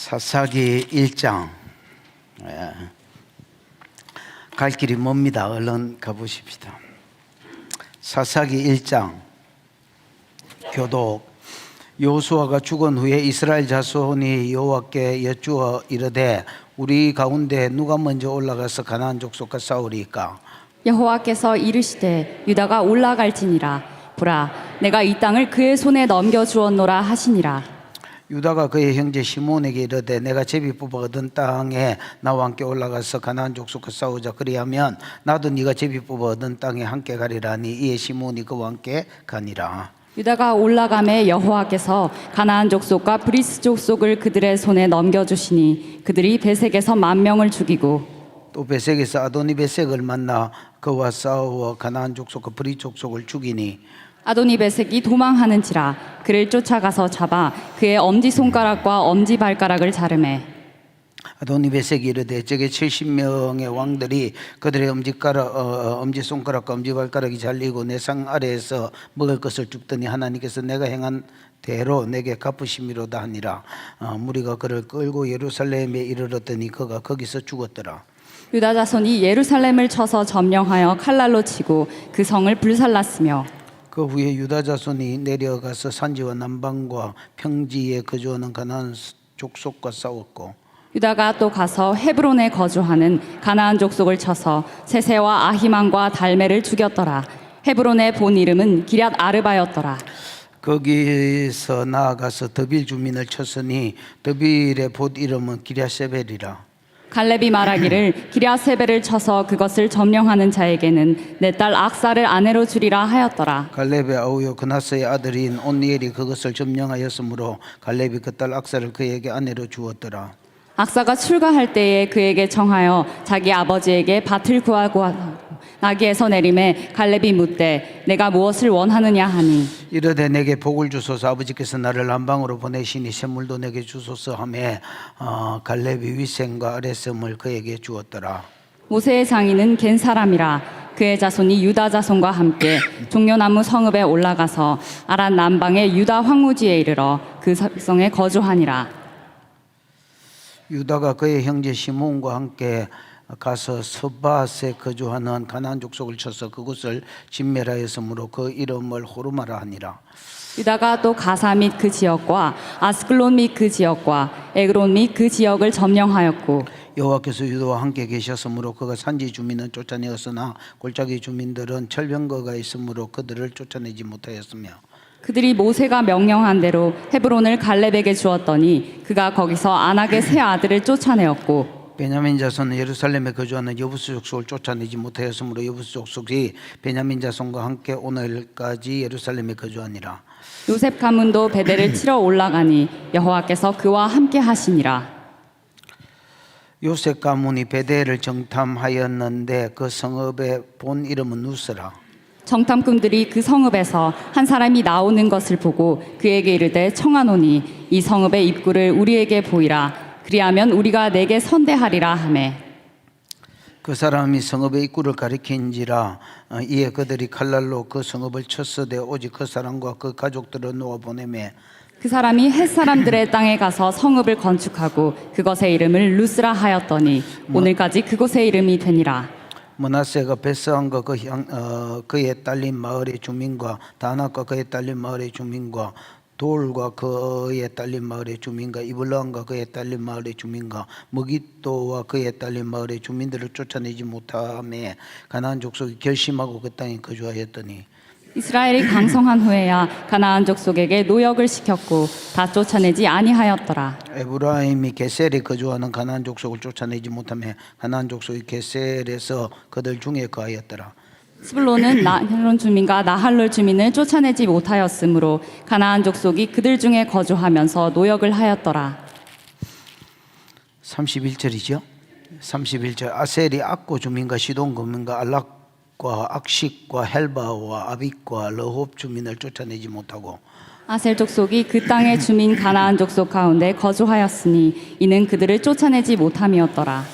사사기 1장. 갈 길이 멉니다. 얼른 가보십시다. 사사기 1장. 교독. 여호수아가 죽은 후에 이스라엘 자손이 여호와께 여쭈어 이르되 우리 가운데 누가 먼저 올라가서 가나안 족속과 싸우리까? 여호와께서 이르시되 유다가 올라갈지니라. 보라, 내가 이 땅을 그의 손에 넘겨 주었노라 하시니라. 유다가 그의 형제 시몬에게 이르되 내가 제비 뽑아 얻은 땅에 나와 함께 올라가서 가나안 족속과 싸우자. 그리하면 나도 네가 제비 뽑아 얻은 땅에 함께 가리라니. 이에 시몬이 그와 함께 가니라. 유다가 올라가매 여호와께서 가나안 족속과 브리스 족속을 그들의 손에 넘겨주시니 그들이 베색에서 10,000명을 죽이고 또 베색에서 아도니 베색을 만나 그와 싸워 가나안 족속과 브리 족속을 죽이니 아도니베색이 도망하는지라. 그를 쫓아가서 잡아 그의 엄지손가락과 엄지발가락을 자르매 아도니 베색이 이르되 저게 70명의 왕들이 그들의 엄지손가락과 엄지발가락이 잘리고 내 상 아래에서 먹을 것을 줍더니 하나님께서 내가 행한 대로 내게 갚으심이로다 하니라. 무리가 그를 끌고 예루살렘에 이르렀더니 그가 거기서 죽었더라. 유다 자손이 예루살렘을 쳐서 점령하여 칼날로 치고 그 성을 불살랐으며 그 후에 유다 자손이 내려가서 산지와 남방과 평지에 거주하는 가나안 족속과 싸웠고 유다가 또 가서 헤브론에 거주하는 가나안 족속을 쳐서 세세와 아히만과 달메를 죽였더라. 헤브론의 본 이름은 기럇 아르바였더라. 거기서 나아가서 더빌 주민을 쳤으니 더빌의 본 이름은 기럇세벨이라. 갈렙이 말하기를 기럇세벨을 쳐서 그것을 점령하는 자에게는 내 딸 악사를 아내로 주리라 하였더라. 갈렙의 아우요 그나스의 아들인 온니엘이 그것을 점령하였으므로 갈렙이 그 딸 악사를 그에게 아내로 주었더라. 악사가 출가할 때에 그에게 청하여 자기 아버지에게 밭을 구하고 나귀에서 내림에 갈렙이 묻되 내가 무엇을 원하느냐 하니 이르되 내게 복을 주소서. 아버지께서 나를 남방으로 보내시니 샘물도 내게 주소서 하매 갈렙이 윗샘과 아랫샘을 그에게 주었더라. 모세의 장인은 겐 사람이라. 그의 자손이 유다 자손과 함께 종려나무 성읍에 올라가서 아란 남방의 유다 황무지에 이르러 그 성에 거주하니라. 유다가 그의 형제 시몬과 함께 가서 스밧에 거주하는 가나안 족속을 쳐서 그곳을 진멸하였으므로 그 이름을 호르마라 하니라. 유다가 또 가사 및 그 지역과 아스클론 및 그 지역과 에그론 및 그 지역을 점령하였고 여호와께서 유다와 함께 계셨으므로 그가 산지 주민은 쫓아내었으나 골짜기 주민들은 철병거가 있으므로 그들을 쫓아내지 못하였으며 그들이 모세가 명령한 대로 헤브론을 갈렙에게 주었더니 그가 거기서 아낙의 세 아들을 쫓아내었고 베냐민 자손은 예루살렘에 거주하는 여부스 족속을 쫓아내지 못하였으므로 여부스 족속이 베냐민 자손과 함께 오늘까지 예루살렘에 거주하니라. 요셉 가문도 베델을 치러 올라가니 여호와께서 그와 함께 하시니라. 요셉 가문이 베델을 정탐하였는데 그 성읍의 본 이름은 누스라. 정탐꾼들이 그 성읍에서 한 사람이 나오는 것을 보고 그에게 이르되 청하노니 이 성읍의 입구를 우리에게 보이라. 그리하면 우리가 내게 선대하리라 하매 그 사람이 성읍의 입구를 가리킨지라. 이에 그들이 칼날로 그 성읍을 쳤으되 오직 그 사람과 그 가족들을 놓아 보내매 그 사람이 헷 사람들의 땅에 가서 성읍을 건축하고 그것의 이름을 루스라 하였더니 오늘까지 그곳의 이름이 되니라. 므낫세가 베스안과 그의 딸린 마을의 주민과 다낙과 그의 딸린 마을의 주민과 돌과 그의 딸린 마을의 주민과 이블라함과 그의 딸린 마을의 주민과 머깃도와 그의 딸린 마을의 주민들을 쫓아내지 못하며 가나안 족속이 결심하고 그 땅에 거주하였더니 이스라엘이 강성한 후에야 가나안 족속에게 노역을 시켰고 다 쫓아내지 아니하였더라. 에브라임이 게셀에 거주하는 가나안 족속을 쫓아내지 못하며 가나안 족속이 게셀에서 그들 중에 거하였더라. 스불론은 나할론 주민과 나할롤 주민을 쫓아내지 못하였으므로 가나안 족속이 그들 중에 거주하면서 노역을 하였더라. 31절이죠. 31절. 아셀이 악고 주민과 시돈 주민과 알락과 악식과 헬바와 아빅과 러홉 주민을 쫓아내지 못하고 아셀 족속이 그 땅의 주민 가나안 족속 가운데 거주하였으니 이는 그들을 쫓아내지 못함이었더라.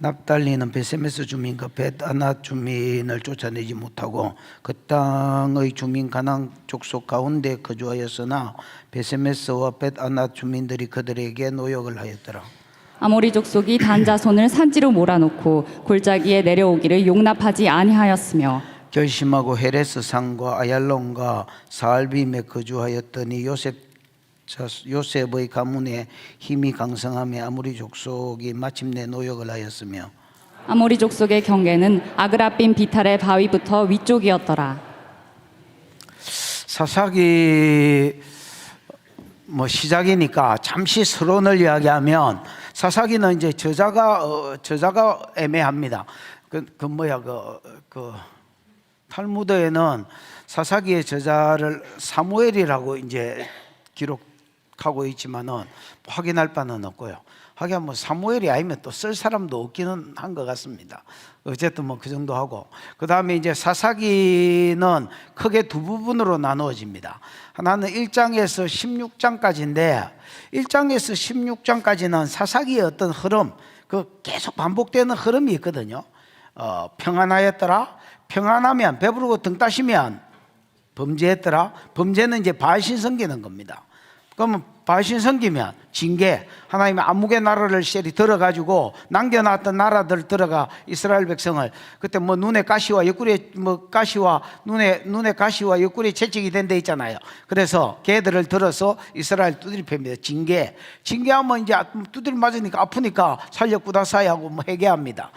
납달리는 베세메스 주민과 벳아낫 주민을 쫓아내지 못하고 그 땅의 주민 가나안 족속 가운데 거주하였으나 베세메스와 벳아낫 주민들이 그들에게 노역을 하였더라. 아모리 족속이 단 자손을 산지로 몰아놓고 골짜기에 내려오기를 용납하지 아니하였으며 결심하고 헤레스 산과 아얄론과 사알빔에 거주하였더니 요셉의 가문에 힘이 강성하며 아모리 족속이 마침내 노역을 하였으며 아모리 족속의 경계는 아그라빔 비탈의 바위부터 위쪽이었더라. 사사기 시작이니까 잠시 서론을 이야기하면 사사기는 이제 저자가 애매합니다. 탈무드에는 사사기의 저자를 사무엘이라고 이제 기록하고 있지만은 확인할 바는 없고요. 하긴 사무엘이 아니면 또 쓸 사람도 없기는 한 것 같습니다. 어쨌든 그 정도 하고, 그 다음에 이제 사사기는 크게 두 부분으로 나누어집니다. 하나는 1장에서 16장까지인데 1장에서 16장까지는 사사기의 어떤 흐름, 계속 반복되는 흐름이 있거든요. 평안하였더라. 평안하면, 배부르고 등 따시면 범죄했더라. 범죄는 이제 바알신 섬기는 겁니다. 그러면 바알신 섬기면 징계, 하나님의 암묵의 나라를 셀이 들어가지고 남겨놨던 나라들 들어가 이스라엘 백성을, 그때 눈에 가시와 옆구리에 가시와 눈에 가시와 옆구리에 채찍이 된 데 있잖아요. 그래서 걔들을 들어서 이스라엘 두드리 팹니다. 징계하면 이제 두드리 맞으니까 아프니까 살려 꾸다사이 하고 회개합니다.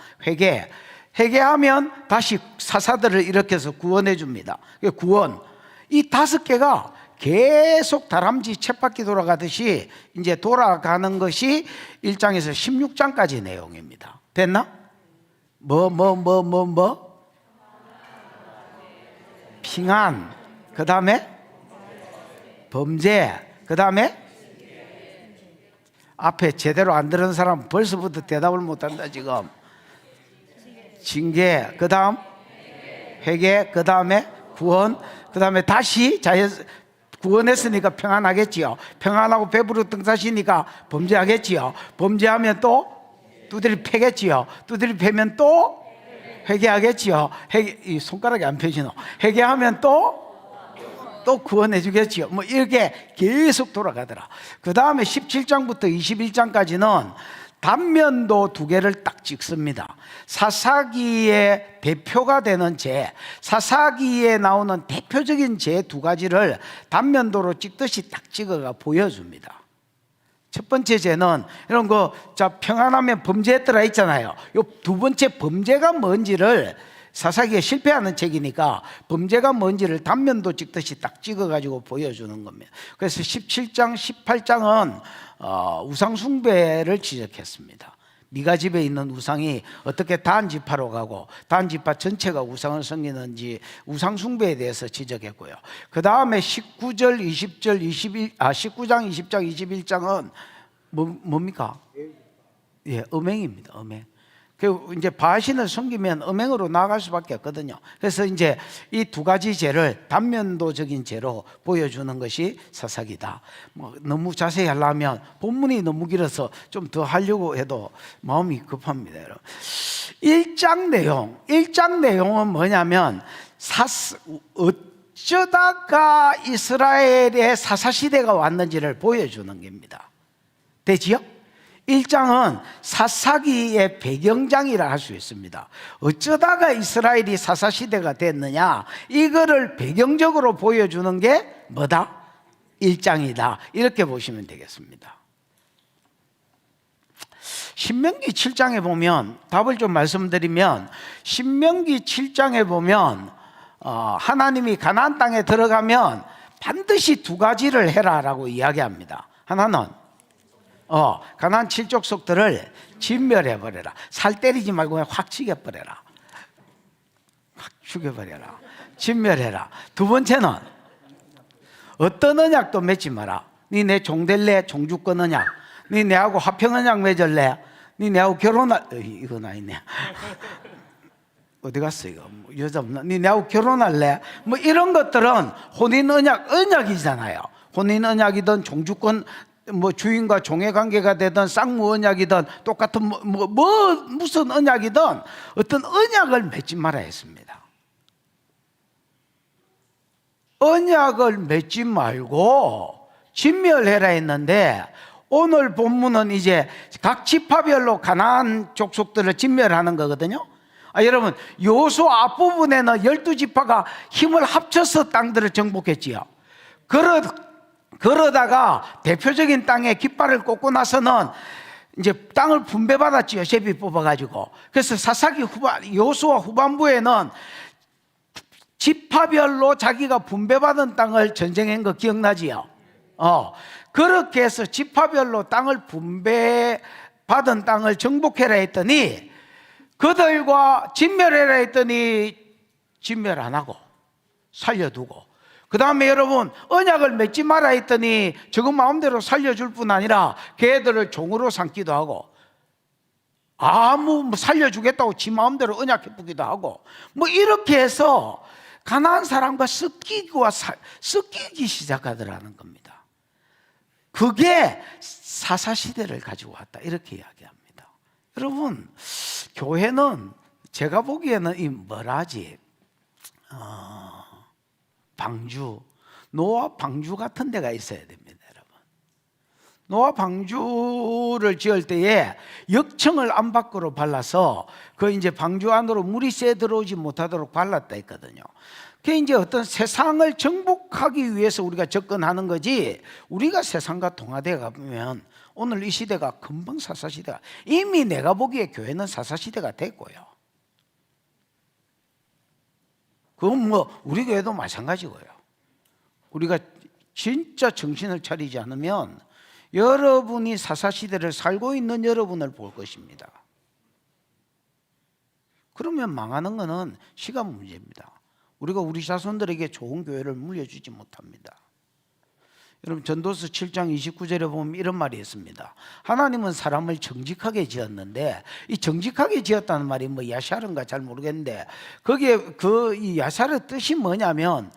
회개하면 다시 사사들을 일으켜서 구원해 줍니다. 구원, 이 5개가 계속 다람쥐 쳇바퀴 돌아가듯이 이제 돌아가는 것이 1장에서 16장까지 내용입니다. 됐나? 평안, 그 다음에 범죄, 그 다음에 앞에 제대로 안 들은 사람 벌써부터 대답을 못한다 지금. 징계, 그 다음 회개, 그 다음에 구원, 그 다음에 다시 구원했으니까 평안하겠지요. 평안하고 배부르 등사시니까 범죄하겠지요. 범죄하면 또 두드리 패겠지요. 두드리 패면 또 회개하겠지요. 이 손가락이 안 펴지노. 회개하면 또 구원해 주겠지요. 이렇게 계속 돌아가더라. 그 다음에 17장부터 21장까지는 단면도 2개를 딱 찍습니다. 사사기의 대표가 되는 죄, 사사기에 나오는 대표적인 죄 2가지를 단면도로 찍듯이 딱 찍어가 보여줍니다. 첫 번째 죄는 이런 평안하면 범죄했더라 있잖아요. 요 2번째 범죄가 뭔지를, 사사기에 실패하는 책이니까 범죄가 뭔지를 단면도 찍듯이 딱 찍어가지고 보여주는 겁니다. 그래서 17장, 18장은 우상숭배를 지적했습니다. 미가 집에 있는 우상이 어떻게 단 지파로 가고 단 지파 전체가 우상을 섬기는지 우상숭배에 대해서 지적했고요. 그 다음에 19절, 20절, 19장, 20장, 21장은 뭡니까? 예, 음행입니다. 음행. 이제 바알신을 섬기면 음행으로 나아갈 수밖에 없거든요. 그래서 이제 이 2가지 죄를 단면도적인 죄로 보여주는 것이 사사기다. 너무 자세히 하려면 본문이 너무 길어서 좀 더 하려고 해도 마음이 급합니다, 여러분. 1장 내용은 뭐냐면 어쩌다가 이스라엘의 사사시대가 왔는지를 보여주는 겁니다. 되지요? 1장은 사사기의 배경장이라 할 수 있습니다. 어쩌다가 이스라엘이 사사시대가 됐느냐, 이거를 배경적으로 보여주는 게 뭐다? 1장이다. 이렇게 보시면 되겠습니다. 신명기 7장에 보면, 답을 좀 말씀드리면, 신명기 7장에 보면 하나님이 가나안 땅에 들어가면 반드시 2가지를 해라라고 이야기합니다. 하나는 가나안 7족속들을 진멸해버려라. 살 때리지 말고 그냥 확 죽여버려라. 확 죽여버려라. 진멸해라. 2번째는 어떤 언약도 맺지 마라. 니 내 종 될래? 종주권 언약. 니 내하고 화평 언약 맺을래? 니 내하고 결혼할, 이건 아니네. 어디 갔어 이거? 여자 없나? 니 내하고 결혼할래? 이런 것들은 혼인 언약이잖아요. 혼인 언약이든 종주권 뭐 주인과 종의 관계가 되든 쌍무 언약이든 똑같은 무슨 언약이든 어떤 언약을 맺지 말아야 했습니다. 언약을 맺지 말고 진멸해라 했는데, 오늘 본문은 이제 각 지파별로 가나안 족속들을 진멸하는 거거든요. 여러분, 여호수아 앞부분에는 12지파가 힘을 합쳐서 땅들을 정복했지요. 그러다가 대표적인 땅에 깃발을 꽂고 나서는 이제 땅을 분배받았지요. 제비 뽑아가지고. 그래서 여호수아 후반부에는 지파별로 자기가 분배받은 땅을 전쟁한 거 기억나지요? 그렇게 해서 지파별로 땅을 분배받은 땅을 정복해라 했더니, 그들과 진멸해라 했더니 진멸 안 하고 살려두고, 그 다음에 여러분 언약을 맺지 마라 했더니 저거 마음대로 살려줄 뿐 아니라 걔들을 종으로 삼기도 하고, 살려주겠다고 지 마음대로 언약해보기도 하고, 이렇게 해서 가나안 사람과 섞이기 시작하더라는 겁니다. 그게 사사시대를 가지고 왔다, 이렇게 이야기합니다. 여러분, 교회는 제가 보기에는 방주, 노아 방주 같은 데가 있어야 됩니다. 여러분, 노아 방주를 지을 때에 역청을 안 밖으로 발라서 그 이제 방주 안으로 물이 새 들어오지 못하도록 발랐다 했거든요. 그게 이제 어떤 세상을 정복하기 위해서 우리가 접근하는 거지, 우리가 세상과 동화되어 가면 오늘 이 시대가 금방 사사시대가, 이미 내가 보기에 교회는 사사시대가 됐고요. 그건 우리 교회도 마찬가지고요. 우리가 진짜 정신을 차리지 않으면 여러분이 사사시대를 살고 있는 여러분을 볼 것입니다. 그러면 망하는 것은 시간 문제입니다. 우리가 우리 자손들에게 좋은 교회를 물려주지 못합니다. 여러분, 전도서 7장 29절에 보면 이런 말이 있습니다. 하나님은 사람을 정직하게 지었는데, 이 정직하게 지었다는 말이 야샬인가 잘 모르겠는데, 거기에 이 야샬의 뜻이 뭐냐면,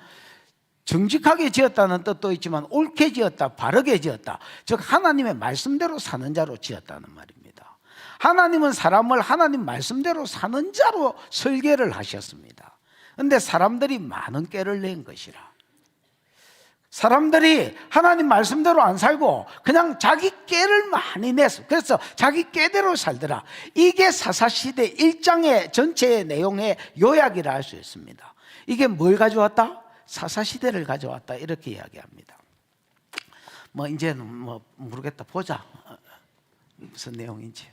정직하게 지었다는 뜻도 있지만 옳게 지었다, 바르게 지었다, 즉 하나님의 말씀대로 사는 자로 지었다는 말입니다. 하나님은 사람을 하나님 말씀대로 사는 자로 설계를 하셨습니다. 그런데 사람들이 많은 꾀를 낸 것이라. 사람들이 하나님 말씀대로 안 살고 그냥 자기 꾀를 많이 내서, 그래서 자기 꾀대로 살더라. 이게 사사시대 1장의 전체의 내용의 요약이라 할 수 있습니다. 이게 뭘 가져왔다? 사사시대를 가져왔다, 이렇게 이야기합니다. 이제는 모르겠다, 보자 무슨 내용인지.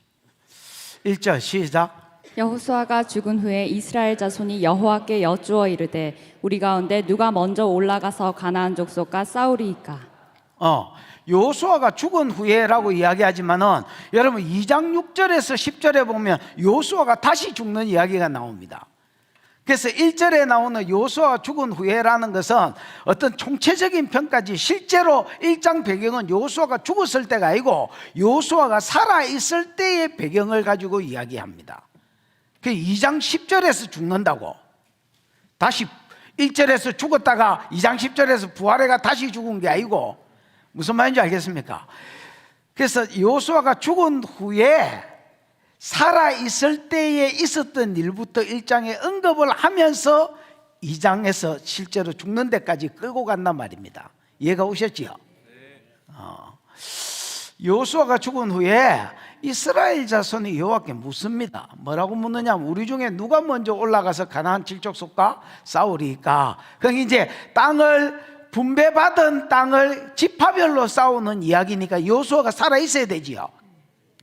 1절 시작. 여호수아가 죽은 후에 이스라엘 자손이 여호와께 여쭈어 이르되 우리 가운데 누가 먼저 올라가서 가나안 족속과 싸우리이까. 여호수아가 죽은 후에라고 이야기하지만은 여러분 2장 6절에서 10절에 보면 여호수아가 다시 죽는 이야기가 나옵니다. 그래서 1절에 나오는 여호수아가 죽은 후에라는 것은 어떤 총체적인 평가지, 실제로 1장 배경은 여호수아가 죽었을 때가 아니고 여호수아가 살아있을 때의 배경을 가지고 이야기합니다. 그 2장 10절에서 죽는다고, 다시 1절에서 죽었다가 2장 10절에서 부활해가 다시 죽은 게 아니고, 무슨 말인지 알겠습니까? 그래서 여호수아가 죽은 후에 살아있을 때에 있었던 일부터 1장에 언급을 하면서 2장에서 실제로 죽는 데까지 끌고 간단 말입니다. 이해가 오셨지요? 여호수아가 죽은 후에 이스라엘 자손이 여호와께 묻습니다. 뭐라고 묻느냐면, 우리 중에 누가 먼저 올라가서 가나안 칠족속과 싸우리까? 그러니까 이제 땅을 분배받은 땅을 지파별로 싸우는 이야기니까 여호수아가 살아 있어야 되지요.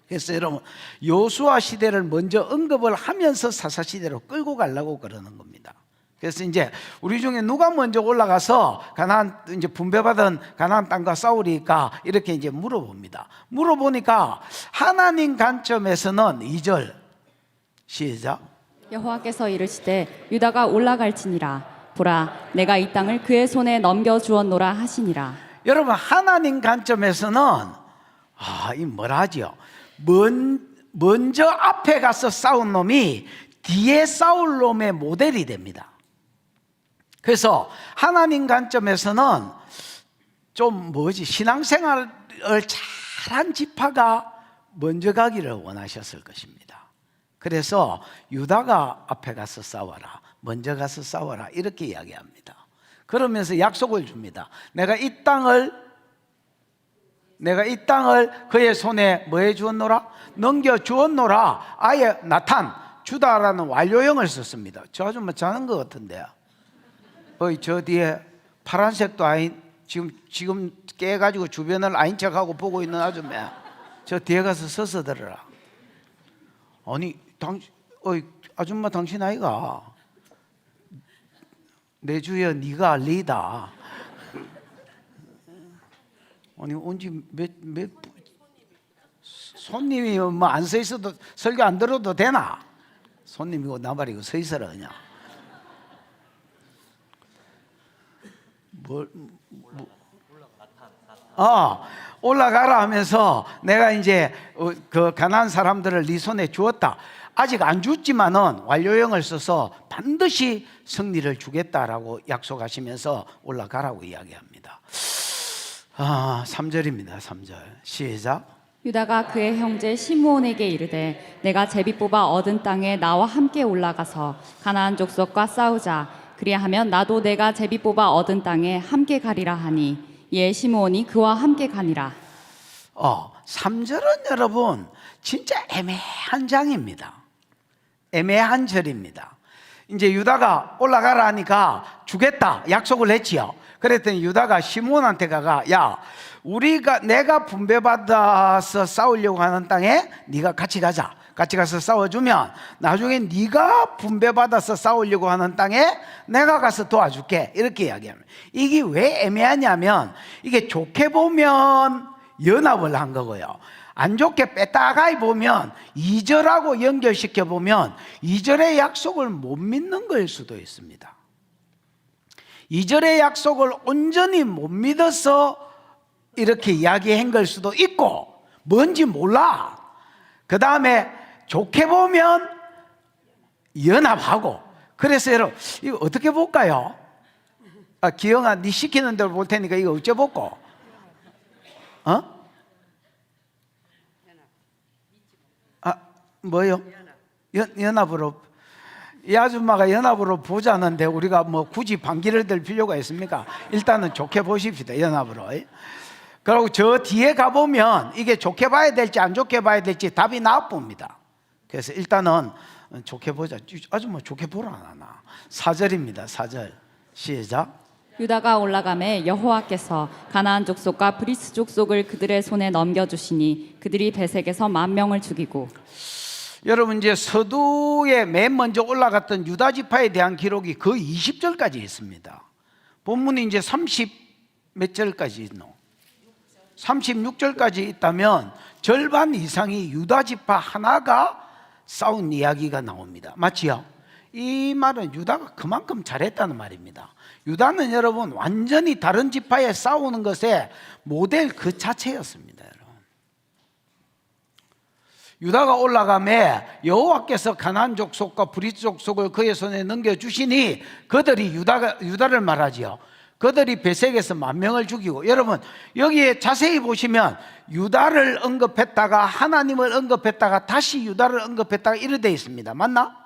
그래서 여러분, 여호수아 시대를 먼저 언급을 하면서 사사 시대로 끌고 가려고 그러는 겁니다. 그래서 이제 우리 중에 누가 먼저 올라가서 가나안 이제 분배받은 가나안 땅과 싸우리까, 이렇게 이제 물어봅니다. 물어보니까 하나님 관점에서는 2절 시작. 여호와께서 이르시되 유다가 올라갈지니라. 보라, 내가 이 땅을 그의 손에 넘겨 주었노라 하시니라. 여러분, 하나님 관점에서는 이 뭐라 하지요? 먼저 앞에 가서 싸운 놈이 뒤에 싸울 놈의 모델이 됩니다. 그래서 하나님 관점에서는 좀 뭐지 신앙생활을 잘한 지파가 먼저 가기를 원하셨을 것입니다. 그래서 유다가 앞에 가서 싸워라, 먼저 가서 싸워라 이렇게 이야기합니다. 그러면서 약속을 줍니다. 내가 이 땅을 그의 손에 뭐 해 주었노라? 넘겨 주었노라. 아예 나탄 주다라는 완료형을 썼습니다. 저 아줌마 자는 것 같은데요. 저 뒤에 파란색도 아닌 지금 깨가지고 주변을 아닌 척하고 보고 있는 아줌마, 저 뒤에 가서 서서 들어라. 아니 아줌마 당신 아이가 내 주여 네가 리다. 아니 언제 몇 손님이 뭐 안 서 있어도 설교 안 들어도 되나? 손님이고 나발이고 서 있어라 그냥. 올라가라 하면서 내가 이제 그 가난한 사람들을 네 손에 주었다. 아직 안 줬지만은 완료형을 써서 반드시 승리를 주겠다라고 약속하시면서 올라가라고 이야기합니다. 3절입니다. 3절 시작. 유다가 그의 형제 시므온에게 이르되 내가 제비 뽑아 얻은 땅에 나와 함께 올라가서 가나안 족속과 싸우자. 그리하면 나도 내가 제비 뽑아 얻은 땅에 함께 가리라 하니 이에 시므온이 그와 함께 가니라. 3절은 여러분 진짜 애매한 장입니다. 애매한 절입니다. 이제 유다가 올라가라 하니까 주겠다 약속을 했지요. 그랬더니 유다가 시므온한테 야 내가 분배받아서 싸우려고 하는 땅에 네가 같이 가자. 같이 가서 싸워주면 나중에 네가 분배받아서 싸우려고 하는 땅에 내가 가서 도와줄게 이렇게 이야기합니다. 이게 왜 애매하냐면 이게 좋게 보면 연합을 한 거고요, 안 좋게 빼따가이 보면 2절하고 연결시켜 보면 2절의 약속을 못 믿는 거일 수도 있습니다. 2절의 약속을 온전히 못 믿어서 이렇게 이야기한 걸 수도 있고 뭔지 몰라. 그 다음에 좋게 보면 연합하고. 그래서 여러분 이거 어떻게 볼까요? 기영아 네 시키는 대로 볼 테니까 이거 어째 볼까? 뭐요? 연합으로. 이 아줌마가 연합으로 보자는데 우리가 뭐 굳이 반기를 들 필요가 있습니까? 일단은 좋게 보십시다. 연합으로. 그리고 저 뒤에 가보면 이게 좋게 봐야 될지 안 좋게 봐야 될지 답이 나쁩니다. 그래서 일단은 좋게 보자. 아줌마 좋게 보라 안 하나? 4절입니다. 4절 시작. 유다가 올라가매 여호와께서 가나안 족속과 브리스 족속을 그들의 손에 넘겨주시니 그들이 베색에서 10,000명을 죽이고. 여러분 이제 서두에 맨 먼저 올라갔던 유다 지파에 대한 기록이 그 20절까지 있습니다. 본문이 이제 30 몇 절까지 있노? 36절까지 있다면 절반 이상이 유다 지파 하나가 싸운 이야기가 나옵니다. 맞지요? 이 말은 유다가 그만큼 잘했다는 말입니다. 유다는 여러분 완전히 다른 지파에 싸우는 것에 모델 그 자체였습니다. 여러분. 유다가 올라가매 여호와께서 가나안 족속과 브리스 족속을 그의 손에 넘겨주시니 그들이 유다를 말하지요. 그들이 베색에서 10,000명을 죽이고. 여러분 여기에 자세히 보시면 유다를 언급했다가 하나님을 언급했다가 다시 유다를 언급했다가 이렇게 되어 있습니다. 맞나?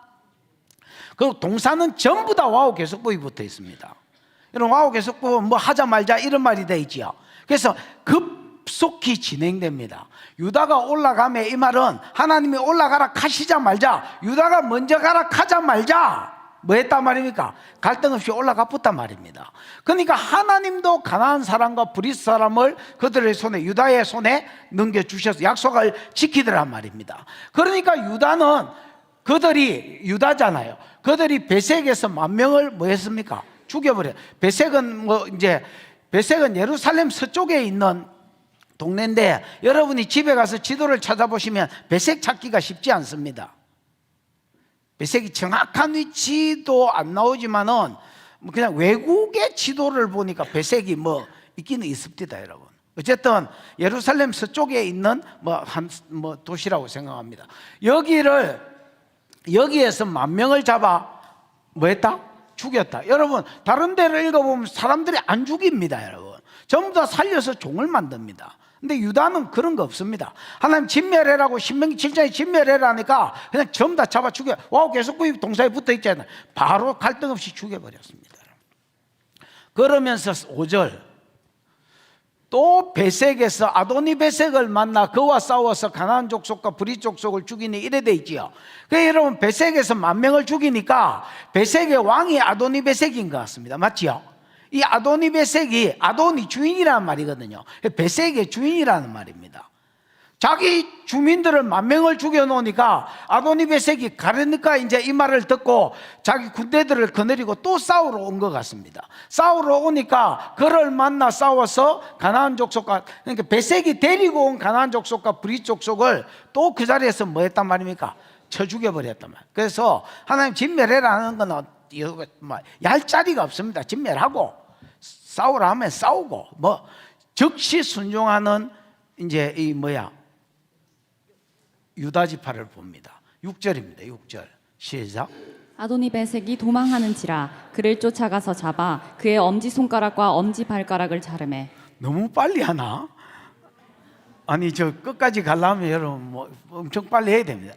그리고 동사는 전부 다 와우 계속법이 붙어 있습니다. 여러분 와우 계속법은 뭐 하자 말자 이런 말이 되어 있지요. 그래서 급속히 진행됩니다. 유다가 올라가면 이 말은 하나님이 올라가라 하시자 말자, 유다가 먼저 가라 하자 말자 뭐 했단 말입니까? 갈등 없이 올라가 붙단 말입니다. 그러니까 하나님도 가나안 사람과 브리스 사람을 그들의 손에, 유다의 손에 넘겨주셔서 약속을 지키더란 말입니다. 그러니까 유다는 그들이 유다잖아요. 그들이 베색에서 10,000명을 뭐 했습니까? 죽여버려요. 베색은 베색은 예루살렘 서쪽에 있는 동네인데 여러분이 집에 가서 지도를 찾아보시면 베색 찾기가 쉽지 않습니다. 베색이 정확한 위치도 안 나오지만은 그냥 외국의 지도를 보니까 베색이 뭐 있기는 있습니다, 여러분. 어쨌든 예루살렘 서쪽에 있는 한 도시라고 생각합니다. 여기에서 10,000명을 잡아 뭐 했다? 죽였다. 여러분 다른 데를 읽어보면 사람들이 안 죽입니다, 여러분. 전부 다 살려서 종을 만듭니다. 근데 유다는 그런 거 없습니다. 하나님 진멸해라고 신명기 7장에 진멸해라니까 그냥 전부 다 잡아 죽여. 와우, 계속 그 동사에 붙어 있잖아요. 바로 갈등 없이 죽여버렸습니다. 그러면서 5절 또 베색에서 아도니 베색을 만나 그와 싸워서 가나안 족속과 브리 족속을 죽이니 이래 돼 있지요. 그러니까 여러분 베색에서 10,000명을 죽이니까 베색의 왕이 아도니 베색인 것 같습니다. 맞지요? 이 아도니 베색이 아도니 주인이라는 말이거든요. 베색의 주인이라는 말입니다. 자기 주민들을 10,000명을 죽여놓으니까 아도니 베색이 가려니까 이제 이 말을 듣고 자기 군대들을 거느리고 또 싸우러 온 것 같습니다. 싸우러 오니까 그를 만나 싸워서 가나안 족속과, 그러니까 베색이 데리고 온 가나안 족속과 브리 족속을 또 그 자리에서 뭐 했단 말입니까? 쳐 죽여버렸단 말이에요. 그래서 하나님 진멸해라는 건 얄짜리가 없습니다. 진멸하고 싸우라 하면 싸우고 뭐 즉시 순종하는 이제 이 유다 지파를 봅니다. 6절입니다. 6절 시작. 아도니 베색이 도망하는지라 그를 쫓아가서 잡아 그의 엄지손가락과 엄지발가락을 자르매. 너무 빨리 하나? 아니 저 끝까지 가려면 여러분 뭐 엄청 빨리 해야 됩니다.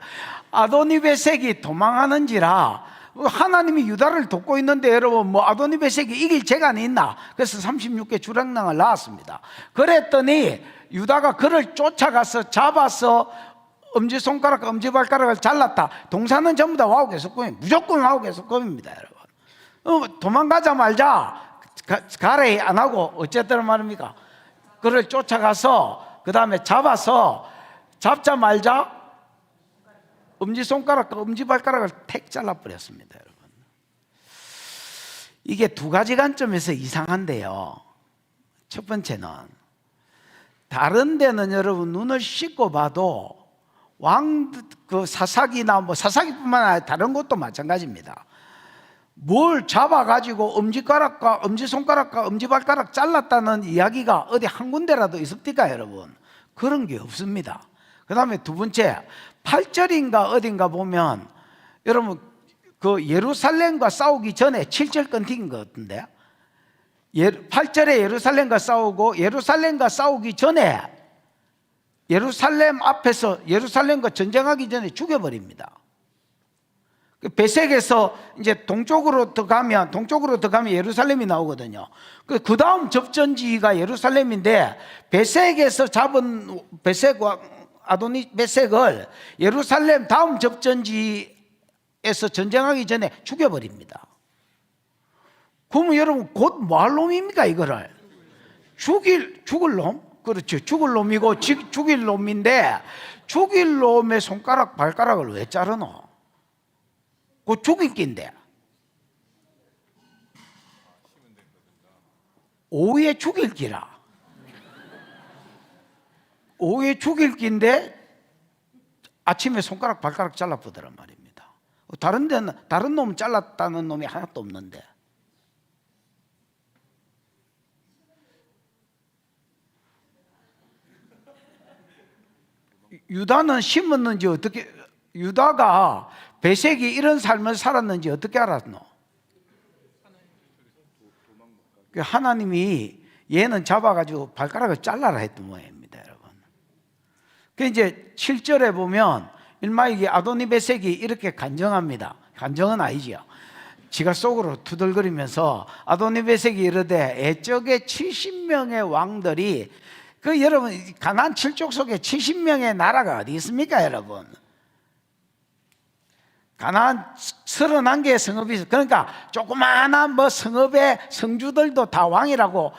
아도니 베색이 도망하는지라 하나님이 유다를 돕고 있는데 여러분 뭐 아도니 베색이 이길 재간이 있나? 그래서 36개 주량랑을 낳았습니다. 그랬더니 유다가 그를 쫓아가서 잡아서 엄지손가락, 엄지발가락을 잘랐다. 동사는 전부 다 와우 계속금입니다. 무조건 와우 계속금입니다, 여러분. 도망가자 말자 가래 안 하고 어쨌든 말입니까? 그를 쫓아가서 그 다음에 잡아서 잡자 말자 엄지손가락과 엄지발가락을 택 잘라버렸습니다, 여러분. 이게 두 가지 관점에서 이상한데요. 첫 번째는 다른 데는 여러분 눈을 씻고 봐도 그 사사기나 뭐 사사기뿐만 아니라 다른 것도 마찬가지입니다. 뭘 잡아가지고 엄지가락과 엄지손가락과 엄지발가락 잘랐다는 이야기가 어디 한 군데라도 있습니까, 여러분? 그런 게 없습니다. 그 다음에 두 번째 8절인가 어딘가 보면 여러분 그 예루살렘과 싸우기 전에 7절 끊긴 것 같은데 8절에 예루살렘과 싸우기 전에 예루살렘 앞에서 예루살렘과 전쟁하기 전에 죽여버립니다. 베색에서 이제 동쪽으로 들어가면 예루살렘이 나오거든요. 그 다음 접전지가 예루살렘인데 베색에서 잡은 아도니 베색을 예루살렘 다음 접전지에서 전쟁하기 전에 죽여버립니다. 그러면 여러분 곧 뭐 할 놈입니까 이거를? 죽일 놈? 그렇죠. 죽을 놈이고 죽일 놈인데 죽일 놈의 손가락 발가락을 왜 자르노? 그 죽일 끼인데 오후에 죽일 끼라. 오후에 죽일 끼인데 아침에 손가락 발가락 잘라보더란 말입니다. 다른 데는 다른 놈 잘랐다는 놈이 하나도 없는데 유다는 심었는지 어떻게, 유다가 베색이 이런 삶을 살았는지 어떻게 알았노? 하나님이 얘는 잡아가지고 발가락을 잘라라 했던 모양입니다, 여러분. 그 이제 7절에 보면 일마이기 아도니 베색이 이렇게 간정합니다. 간정은 아니지요. 지가 속으로 투덜거리면서 아도니 베색이 이르되 애적의 70명의 왕들이 그 여러분 가나안 7족 속에 70명의 나라가 어디 있습니까, 여러분? 가나안 31개의 성읍이 있어요. 그러니까 조그마한 뭐 성읍의 성주들도 다 왕이라고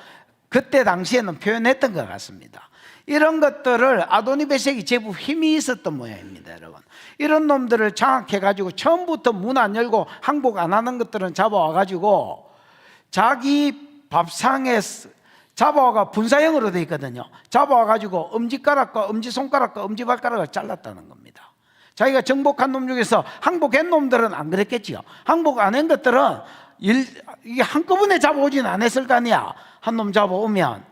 그때 당시에는 표현했던 것 같습니다. 이런 것들을 아도니 베색이 제법 힘이 있었던 모양입니다, 여러분. 이런 놈들을 장악해가지고 처음부터 문 안 열고 항복 안 하는 것들은 잡아와가지고 자기 밥상에 잡아와가 분사형으로 되어 있거든요. 잡아와가지고 엄지가락과 엄지손가락과 엄지발가락을 잘랐다는 겁니다. 자기가 정복한 놈 중에서 항복한 놈들은 안 그랬겠지요. 항복 안 한 것들은 이게 한꺼번에 잡아오진 않았을 거 아니야. 한 놈 잡아오면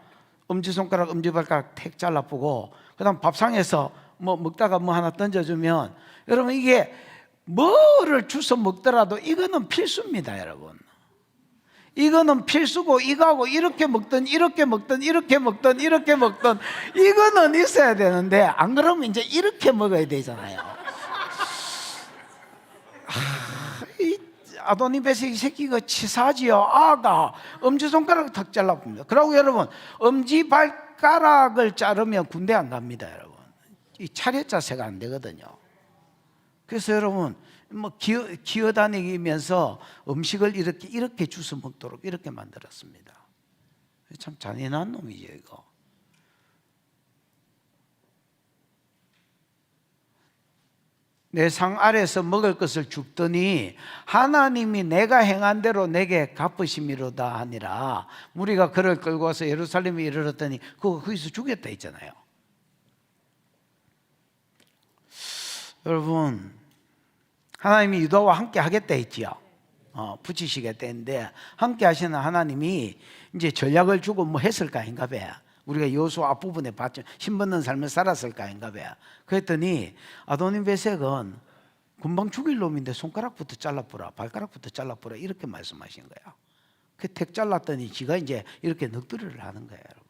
엄지손가락 엄지발가락 택 잘라보고 그 다음 밥상에서 뭐 먹다가 뭐 하나 던져주면 여러분 이게 뭐를 주워 먹더라도 이거는 필수입니다, 여러분. 이거는 필수고 이거하고 이렇게 먹든 이렇게 먹든 이렇게 먹든 이렇게 먹든 이거는 있어야 되는데 안 그러면 이제 이렇게 먹어야 되잖아요. 이 아도니베스 이 새끼가 치사지요. 아가 엄지손가락 턱 잘라봅니다. 그러고 여러분 엄지발가락을 자르면 군대 안 갑니다. 여러분 이 차렷 자세가 안 되거든요. 그래서 여러분 뭐 기어다니면서 음식을 이렇게 주워 먹도록 이렇게 만들었습니다. 참 잔인한 놈이죠 이거. 내 상 아래서 먹을 것을 줍더니 하나님이 내가 행한 대로 내게 갚으심이로다 하니라. 무리가 그를 끌고 와서 예루살렘에 이르렀더니 거기서 죽였다 했잖아요. 여러분 하나님이 유다와 함께 하겠다 했지요. 붙이시겠다 했는데 함께 하시는 하나님이 이제 전략을 주고 뭐 했을까 인가 봐요. 우리가 여호수아 앞부분에 봤죠. 신받는 삶을 살았을까 인가 봐요. 그랬더니 아도니베섹은 금방 죽일 놈인데 손가락부터 잘라버라, 발가락부터 잘라버라 이렇게 말씀하신 거예요. 그 택 잘랐더니 지가 이제 이렇게 넋두리를 하는 거예요. 여러분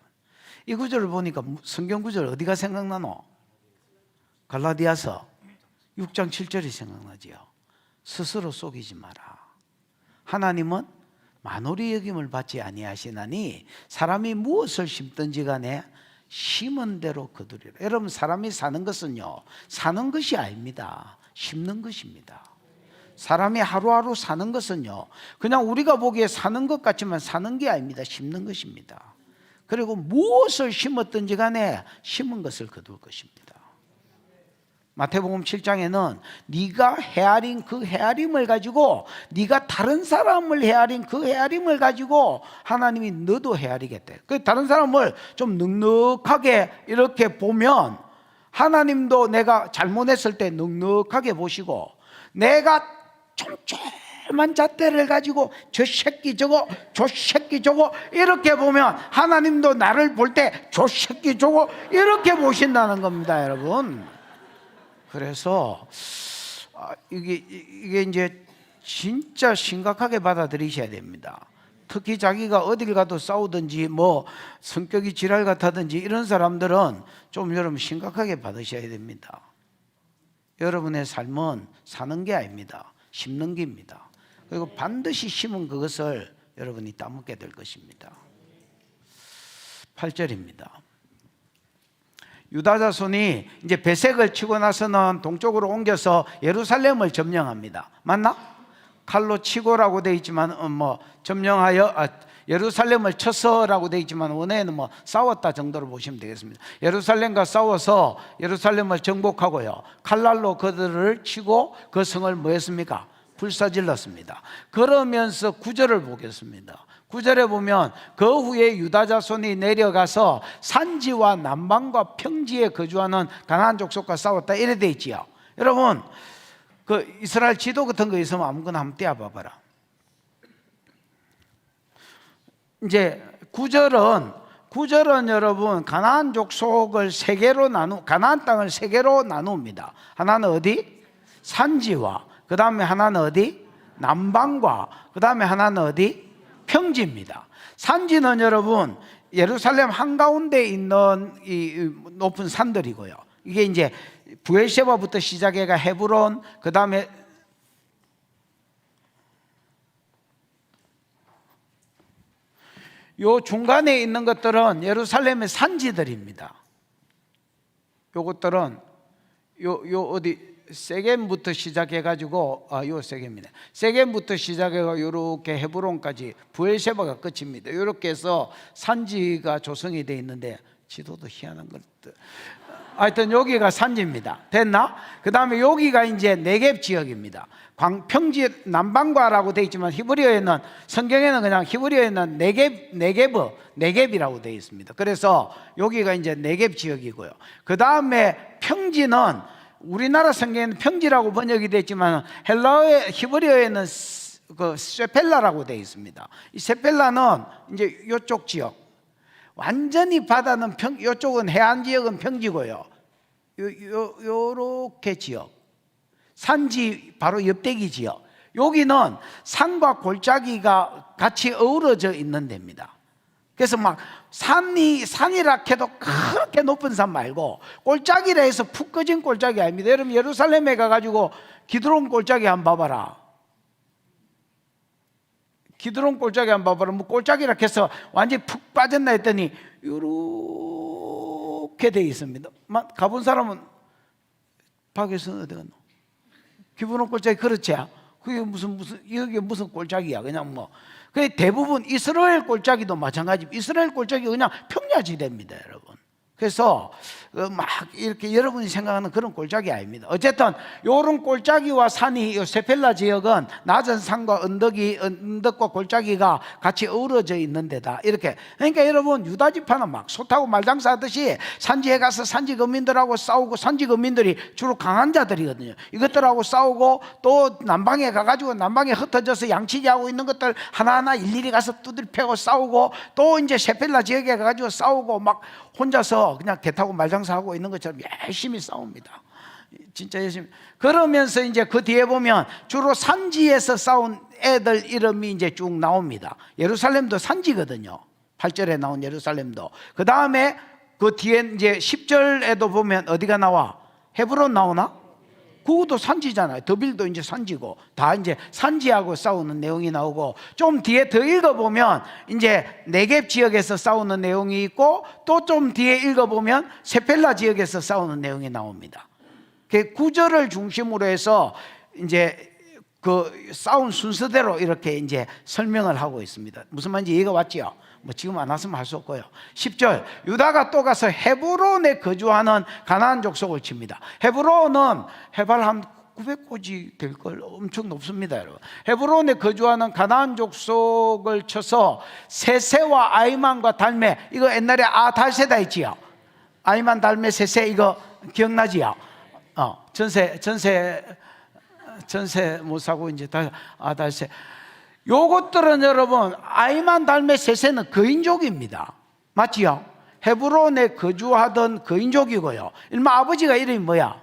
이 구절을 보니까 성경 구절 어디가 생각나노? 갈라디아서 6장 7절이 생각나지요. 스스로 속이지 마라. 하나님은 만홀히 여김을 받지 아니하시나니 사람이 무엇을 심든지 간에 심은 대로 거두리라. 여러분 사람이 사는 것은요 사는 것이 아닙니다. 심는 것입니다. 사람이 하루하루 사는 것은요 그냥 우리가 보기에 사는 것 같지만 사는 게 아닙니다. 심는 것입니다. 그리고 무엇을 심었든지 간에 심은 것을 거둘 것입니다. 마태복음 7장에는 네가 헤아린 그 헤아림을 가지고 네가 다른 사람을 헤아린 그 헤아림을 가지고 하나님이 너도 헤아리겠대. 그 다른 사람을 좀 넉넉하게 이렇게 보면 하나님도 내가 잘못했을 때 넉넉하게 보시고 내가 촘촘한 잣대를 가지고 저 새끼 저거 이렇게 보면 하나님도 나를 볼 때 저 새끼 저거 이렇게 보신다는 겁니다. 여러분 그래서 이게 이제 진짜 심각하게 받아들이셔야 됩니다. 특히 자기가 어딜 가도 싸우든지 뭐 성격이 지랄 같다든지 이런 사람들은 좀 여러분 심각하게 받으셔야 됩니다. 여러분의 삶은 사는 게 아닙니다. 심는 게입니다. 그리고 반드시 심은 그것을 여러분이 따먹게 될 것입니다. 8절입니다. 유다 자손이 이제 베색을 치고 나서는 동쪽으로 옮겨서 예루살렘을 점령합니다. 맞나? 칼로 치고라고 되어 있지만 뭐 점령하여 예루살렘을 쳐서라고 되어 있지만 원어에는 뭐 싸웠다 정도로 보시면 되겠습니다. 예루살렘과 싸워서 예루살렘을 정복하고요 칼날로 그들을 치고 그 성을 뭐 했습니까? 불사질렀습니다. 그러면서 9절을 보겠습니다. 9절에 보면 그 후에 유다 자손이 내려가서 산지와 남방과 평지에 거주하는 가나안 족속과 싸웠다 이래 돼 있지요. 여러분 그 이스라엘 지도 같은 거 있으면 아무거나 한번 떼어봐봐라. 이제 9절은 여러분 가나안 족속을 세 개로 가나안 땅을 세 개로 나눕니다. 하나는 어디? 산지와 그 다음에 하나는 어디? 남방과 그 다음에 하나는 어디? 평지입니다. 산지는 여러분 예루살렘 한가운데 있는 이 높은 산들이고요. 이게 이제 부엘셰바부터 시작해가 헤브론 그 다음에 요 중간에 있는 것들은 예루살렘의 산지들입니다. 요것들은 요 어디 세겜부터 시작해가지고 요 세겜이네. 세겜부터 시작해가 요렇게 헤브론까지 부엘셰바가 끝입니다. 요렇게 해서 산지가 조성이 되어 있는데 지도도 희한한 것들. 하여튼 여기가 산지입니다. 됐나? 그 다음에 여기가 이제 네겝 지역입니다. 평지 남방과라고 되어 있지만 히브리어에는 성경에는 그냥 히브리어에는 네겝이라고 되어 있습니다. 그래서 여기가 이제 네겝 지역이고요. 그 다음에 평지는 우리나라 성경에는 평지라고 번역이 됐지만 헬라어의 히브리어에는 그 세펠라라고 되어 있습니다. 이 세펠라는 이제 이쪽 지역, 완전히 바다는 이쪽은 해안 지역은 평지고요. 요렇게 지역, 산지 바로 옆대기 지역, 여기는 산과 골짜기가 같이 어우러져 있는 데입니다. 그래서 막 산이라 해도 그렇게 높은 산 말고 골짜기라 해서 푹 꺼진 골짜기 아닙니다. 여러분 예루살렘에 가가지고 기드론 골짜기 한번 봐봐라. 기드론 골짜기 한번 봐봐라. 뭐 골짜기라 해서 완전히 푹 빠졌나 했더니 이렇게 돼 있습니다. 가본 사람은 박에서는 어디 갔노? 기드론 골짜기 그렇지? 그게 이게 무슨 골짜기야? 그냥 뭐. 그 대부분 이스라엘 골짜기도 마찬가지. 이스라엘 골짜기 그냥 평야지대입니다, 여러분. 그래서 막 이렇게 여러분이 생각하는 그런 골짜기 아닙니다. 어쨌든 이런 골짜기와 산이 세펠라 지역은 낮은 산과 언덕과 골짜기가 같이 어우러져 있는 데다. 이렇게. 그러니까 여러분 유다 지파는 막 솥하고 말장사하듯이 산지에 가서 산지 거민들하고 싸우고, 산지 거민들이 주로 강한 자들이거든요. 이것들하고 싸우고, 또 남방에 가가지고 남방에 흩어져서 양치기하고 있는 것들 하나하나 일일이 가서 두들 패고 싸우고, 또 이제 세펠라 지역에 가가지고 싸우고, 막 혼자서 그냥 개 타고 말장사하고 있는 것처럼 열심히 싸웁니다. 진짜 열심히. 그러면서 이제 그 뒤에 보면 주로 산지에서 싸운 애들 이름이 이제 쭉 나옵니다. 예루살렘도 산지거든요. 8절에 나온 예루살렘도. 그 다음에 그 뒤에 이제 10절에도 보면 어디가 나와? 헤브론 나오나? 그것도 산지잖아요. 더빌도 이제 산지고, 다 이제 산지하고 싸우는 내용이 나오고, 좀 뒤에 더 읽어보면 이제 네겝 지역에서 싸우는 내용이 있고, 또 좀 뒤에 읽어보면 세펠라 지역에서 싸우는 내용이 나옵니다. 그 구절을 중심으로 해서 이제 그 싸운 순서대로 이렇게 이제 설명을 하고 있습니다. 무슨 말인지 이해가 왔지요? 뭐 지금 안 왔으면 할 수 없고요. 10절, 유다가 또 가서 헤브론에 거주하는 가나안 족속을 칩니다. 헤브론은 해발 한 900고지 될 걸 엄청 높습니다, 여러분. 헤브론에 거주하는 가나안 족속을 쳐서 세세와 아이만과 달메, 이거 옛날에 달세다 있지요. 아이만, 달메, 세세, 이거 기억나지요? 전세 못 사고 이제 달세. 요것들은 여러분 아이만, 달메, 세세는 거인족입니다. 맞지요? 헤브론에 거주하던 거인족이고요. 일마 아버지가 이름이 뭐야?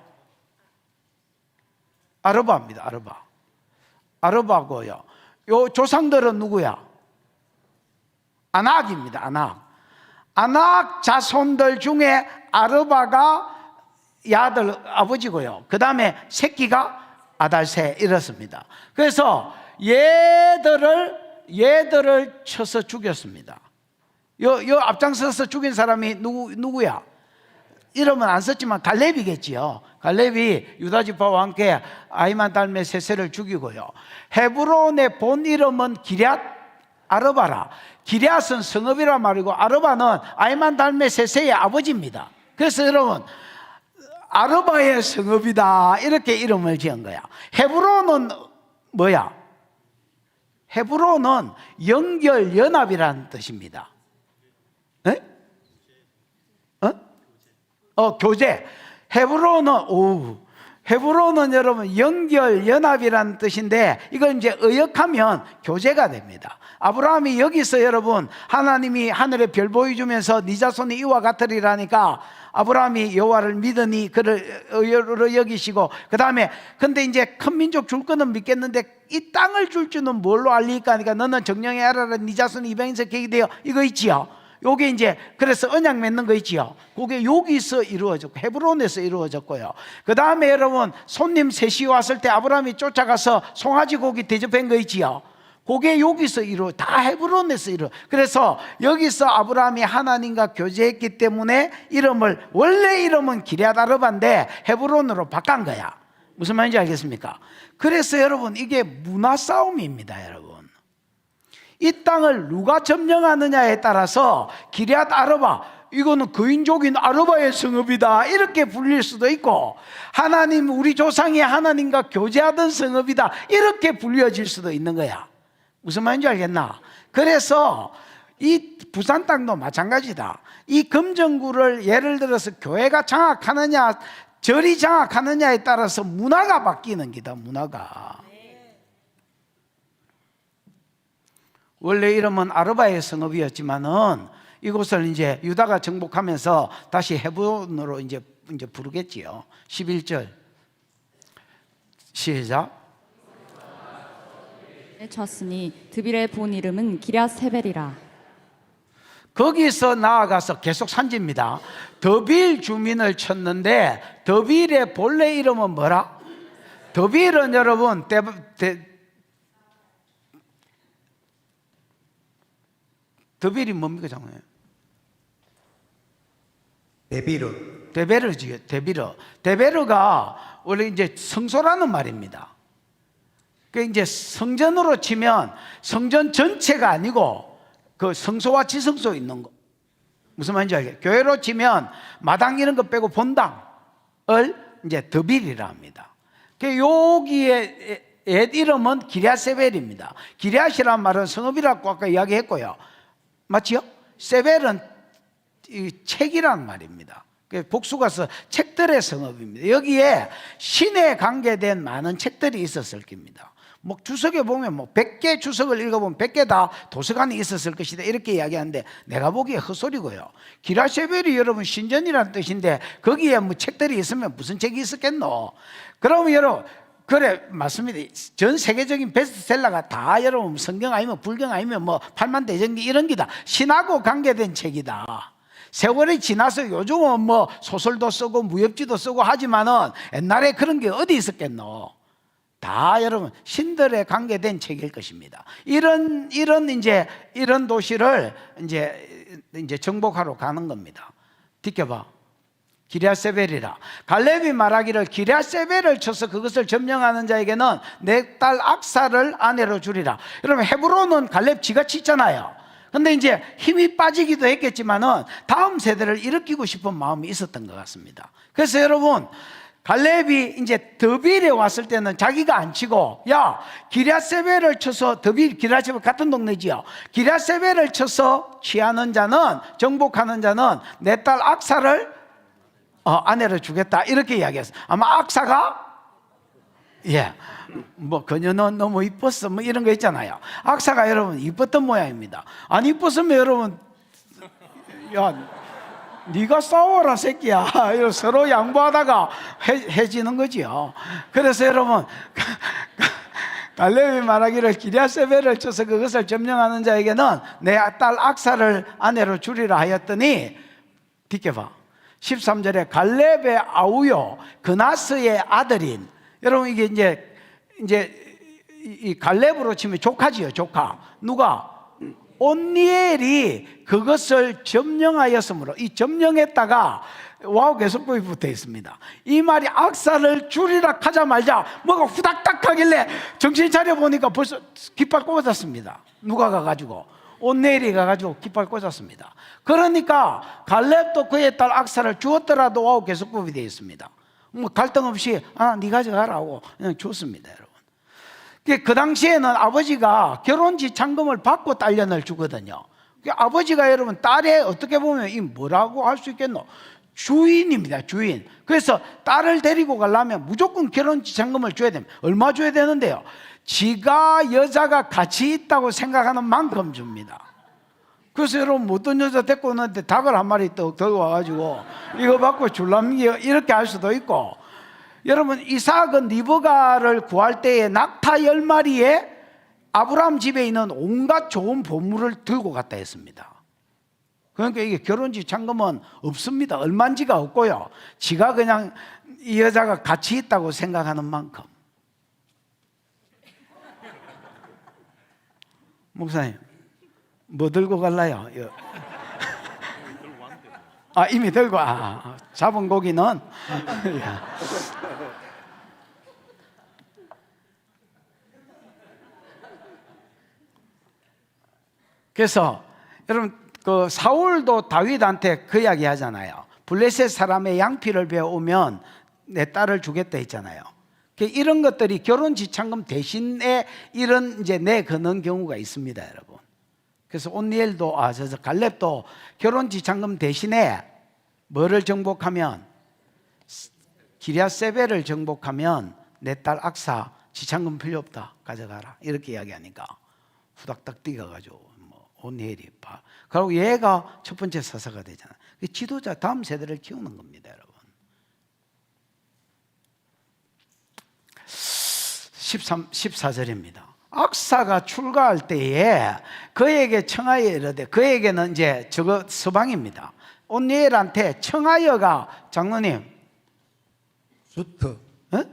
아르바입니다. 아르바고요. 요 조상들은 누구야? 아낙입니다. 아낙 자손들 중에 아르바가 야들 아버지고요. 그 다음에 새끼가 아달세 이렇습니다. 그래서 얘들을 쳐서 죽였습니다. 요 앞장서서 죽인 사람이 누구야? 이름은 안 썼지만 갈렙이겠지요. 갈렙이 유다 지파와 함께 아이만, 달메, 세세를 죽이고요. 헤브론의 본 이름은 기럇 아르바라. 기럇은 성읍이란 말이고, 아르바는 아이만, 달메, 세세의 아버지입니다. 그래서 여러분 아르바의 성읍이다 이렇게 이름을 지은 거야. 헤브론은 뭐야? 헤브론은 연결, 연합이라는 뜻입니다. 네? 교제. 헤브론은 여러분 연결, 연합이라는 뜻인데, 이걸 이제 의역하면 교제가 됩니다. 아브라함이 여기서 여러분 하나님이 하늘에 별 보여주면서 네 자손이 이와 같으리라니까 아브라함이 여호와를 믿으니 그를 의로 여기시고, 그 다음에 근데 이제 큰 민족 줄 거는 믿겠는데 이 땅을 줄 줄은 뭘로 알리까 하니까 너는 정령에 알아라 네 자손이 이방인에서 계게 되어, 이거 있지요. 요게 이제 그래서 언약 맺는 거 있지요. 그게 여기서 이루어졌고 헤브론에서 이루어졌고요. 그 다음에 여러분 손님 셋이 왔을 때 아브라함이 쫓아가서 송아지 고기 대접한 거 있지요. 그게 여기서 다 헤브론에서 그래서 여기서 아브라함이 하나님과 교제했기 때문에 원래 이름은 기럇 아르바인데 헤브론으로 바꾼 거야. 무슨 말인지 알겠습니까? 그래서 여러분 이게 문화 싸움입니다, 여러분. 이 땅을 누가 점령하느냐에 따라서 기럇 아르바, 이거는 거인족인 아르바의 성읍이다 이렇게 불릴 수도 있고, 하나님, 우리 조상이 하나님과 교제하던 성읍이다 이렇게 불려질 수도 있는 거야. 무슨 말인지 알겠나? 그래서 이 부산 땅도 마찬가지다. 이 금정구를 예를 들어서 교회가 장악하느냐 절이 장악하느냐에 따라서 문화가 바뀌는 기다. 문화가 원래 이름은 아르바의 성읍이었지만은 이곳을 이제 유다가 정복하면서 다시 헤브론으로 이제 부르겠지요. 11절 시작. 쳤으니 드빌의 본 이름은 기랴세벨이라. 거기서 나아가서 계속 산지입니다. 드빌 주민을 쳤는데 드빌의 본래 이름은 뭐라? 드빌은 여러분 드빌이 뭡니까 장로님? 데베르지요. 데베르가 원래 이제 성소라는 말입니다. 그 이제 성전으로 치면 성전 전체가 아니고 그 성소와 지성소 있는 거. 무슨 말인지 알겠어요? 교회로 치면 마당 이런 거 빼고 본당을 이제 드빌이라 합니다. 그 여기에 옛 이름은 기랴세벨입니다. 기랴시란 말은 성읍이라고 아까 이야기했고요. 맞지요? 세벨은 이 책이란 말입니다. 복수가 써 책들의 성읍입니다. 여기에 신에 관계된 많은 책들이 있었을 겁니다. 뭐 주석에 보면 뭐 100개 주석을 읽어보면 100개 다 도서관에 있었을 것이다 이렇게 이야기하는데 내가 보기에 헛소리고요. 기랴세벨이 여러분 신전이라는 뜻인데 거기에 뭐 책들이 있으면 무슨 책이 있었겠노? 그러면 여러분 그래 맞습니다. 전 세계적인 베스트셀러가 다 여러분 성경 아니면 불경 아니면 뭐 팔만대전기 이런 기다. 신하고 관계된 책이다. 세월이 지나서 요즘은 뭐 소설도 쓰고 무협지도 쓰고 하지만은 옛날에 그런 게 어디 있었겠노? 다 여러분 신들에 관계된 책일 것입니다. 이런 도시를 이제 정복하러 가는 겁니다. 지켜봐. 기랴세벨이라. 갈렙이 말하기를 기랴세벨을 쳐서 그것을 점령하는 자에게는 내 딸 악사를 아내로 주리라. 여러분 헤브론은 갈렙 지가 짓잖아요. 근데 이제 힘이 빠지기도 했겠지만은 다음 세대를 일으키고 싶은 마음이 있었던 것 같습니다. 그래서 여러분 갈렙이 이제 드빌에 왔을 때는 자기가 안 치고 야 기랴세벨을 쳐서 드빌 기랴세벨 같은 동네지요. 기랴세벨을 쳐서 취하는 자는 정복하는 자는 내 딸 악사를 아내를 주겠다 이렇게 이야기했어요. 아마 악사가 뭐 그녀는 너무 이뻤어 뭐 이런 거 있잖아요. 악사가 여러분 이뻤던 모양입니다. 안 이뻤으면 여러분 야 네가 싸워라 새끼야 서로 양보하다가 해지는 거지요. 그래서 여러분 갈렙이 말하기를 기랴세벨을 쳐서 그것을 점령하는 자에게는 내 딸 악사를 아내로 주리라 하였더니 비켜봐 13절에 갈렙의 아우요 그나스의 아들인 여러분 이게 이제 이 갈렙으로 치면 조카지요. 조카 누가? 온니엘이 그것을 점령하였으므로 이 점령했다가 와우 계속법이 붙어 있습니다. 이 말이 악사를 줄이라 하자마자 뭐가 후닥닥 하길래 정신 차려 보니까 벌써 깃발 꽂았습니다. 누가 가가지고 온니엘이 가가지고 깃발 꽂았습니다. 그러니까 갈렙도 그의 딸 악사를 주었더라도 와우 계속법이 되어 있습니다. 뭐 갈등 없이 네 가져가라고 그냥 줬습니다. 여러분 그 당시에는 아버지가 결혼지 잔금을 받고 딸년을 주거든요. 아버지가 여러분 딸의 어떻게 보면 이 뭐라고 할 수 있겠노? 주인입니다. 주인. 그래서 딸을 데리고 가려면 무조건 결혼지 잔금을 줘야 됩니다. 얼마 줘야 되는데요? 지가 여자가 같이 있다고 생각하는 만큼 줍니다. 그래서 여러분 어떤 여자 데리고 오는데 닭을 한 마리 또 들고 와가지고 이거 받고 줄랍니다 이렇게 할 수도 있고, 여러분 이삭은 리브가를 구할 때에 낙타 10마리에 아브라함 집에 있는 온갖 좋은 보물을 들고 갔다 했습니다. 그러니까 이게 결혼지 잔금은 없습니다. 얼마인지가 없고요. 지가 그냥 이 여자가 같이 있다고 생각하는 만큼. 목사님 뭐 들고 갈라요? 이미 들고 잡은 고기는 그래서 여러분 그 사울도 다윗한테 그 이야기 하잖아요. 블레셋 사람의 양피를 베어오면 내 딸을 주겠다 했잖아요. 이런 것들이 결혼 지참금 대신에 이런 이제 내거는 경우가 있습니다, 여러분. 그래서 온니엘도 갈렙도 결혼 지참금 대신에 뭐를 정복하면 기랴세벨을 정복하면 내 딸 악사 지참금 필요 없다 가져가라 이렇게 이야기하니까 후닥닥 뛰어가지고 온니엘이 그리고 얘가 첫 번째 사사가 되잖아요. 지도자 다음 세대를 키우는 겁니다, 여러분. 14절입니다. 악사가 출가할 때에 그에게 청하여 이르되, 그에게는 이제 저거 서방입니다. 온니엘한테 청하여가, 장로님, 수트, 어?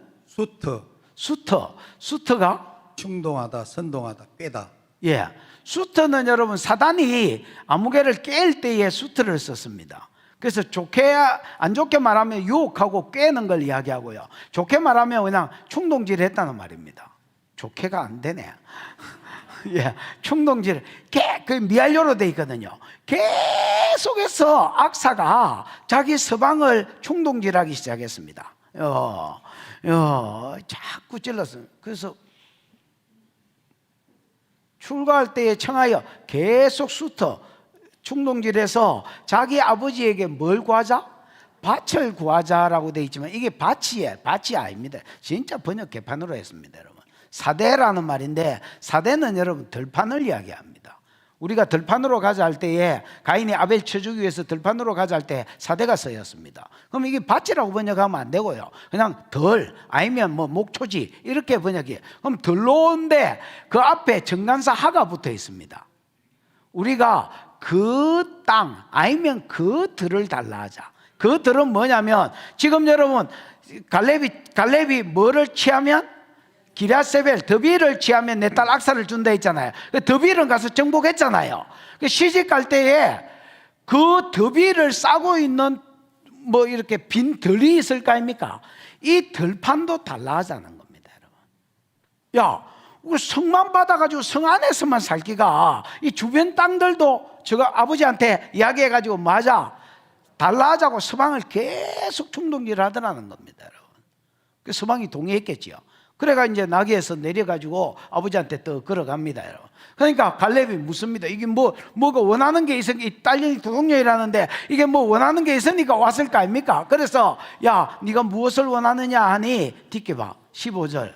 수트가 충동하다, 선동하다, 꿰다. 예, 수트는 여러분 사단이 아무개를 깰 때에 수트를 썼습니다. 그래서 좋게 안 좋게 말하면 유혹하고 꿰는 걸 이야기하고요, 좋게 말하면 그냥 충동질했다는 말입니다. 좋게가 안 되네. 예, 충동질, 그 미알료로 돼 있거든요. 계속해서 악사가 자기 서방을 충동질하기 시작했습니다. 자꾸 찔렀어요. 그래서 출가할 때에 청하여 계속 수터 충동질해서 자기 아버지에게 뭘 구하자? 밭을 구하자라고 되어 있지만 이게 밭이 아닙니다. 진짜 번역 개판으로 했습니다, 여러분. 사대라는 말인데, 사대는 여러분 들판을 이야기합니다. 우리가 들판으로 가자 할 때에 가인이 아벨 쳐주기 위해서 들판으로 가자 할 때 사대가 쓰였습니다. 그럼 이게 밭이라고 번역하면 안 되고요, 그냥 덜 아니면 뭐 목초지 이렇게 번역해요. 그럼 들로온데 그 앞에 정관사 하가 붙어 있습니다. 우리가 그 땅 아니면 그 들을 달라 하자. 그 들은 뭐냐면, 지금 여러분 갈렙이 뭐를 취하면, 기랴세벨 더비를 취하면 내 딸 악사를 준다 했잖아요. 그 더비를 가서 정복했잖아요. 그 시집 갈 때에 그 더비를 싸고 있는 뭐 이렇게 빈 들이 있을 거 아닙니까? 이 들판도 달라 하자는 겁니다, 여러분. 야, 우리 성만 받아가지고 성 안에서만 살기가, 이 주변 땅들도 저거 아버지한테 이야기해가지고 맞아 달라 하자고 서방을 계속 충동질 하더라는 겁니다, 여러분. 그 서방이 동의했겠지요. 그래가 이제 나귀에서 내려가지고 아버지한테 또 걸어갑니다, 여러분. 그러니까 갈렙이 묻습니다. 이게 뭐가 원하는 게 있으니까, 이 딸년이 도둑년이라는데 이게 뭐 원하는 게 있으니까 왔을 거 아닙니까? 그래서 야, 네가 무엇을 원하느냐 하니, 뒷게 봐, 15절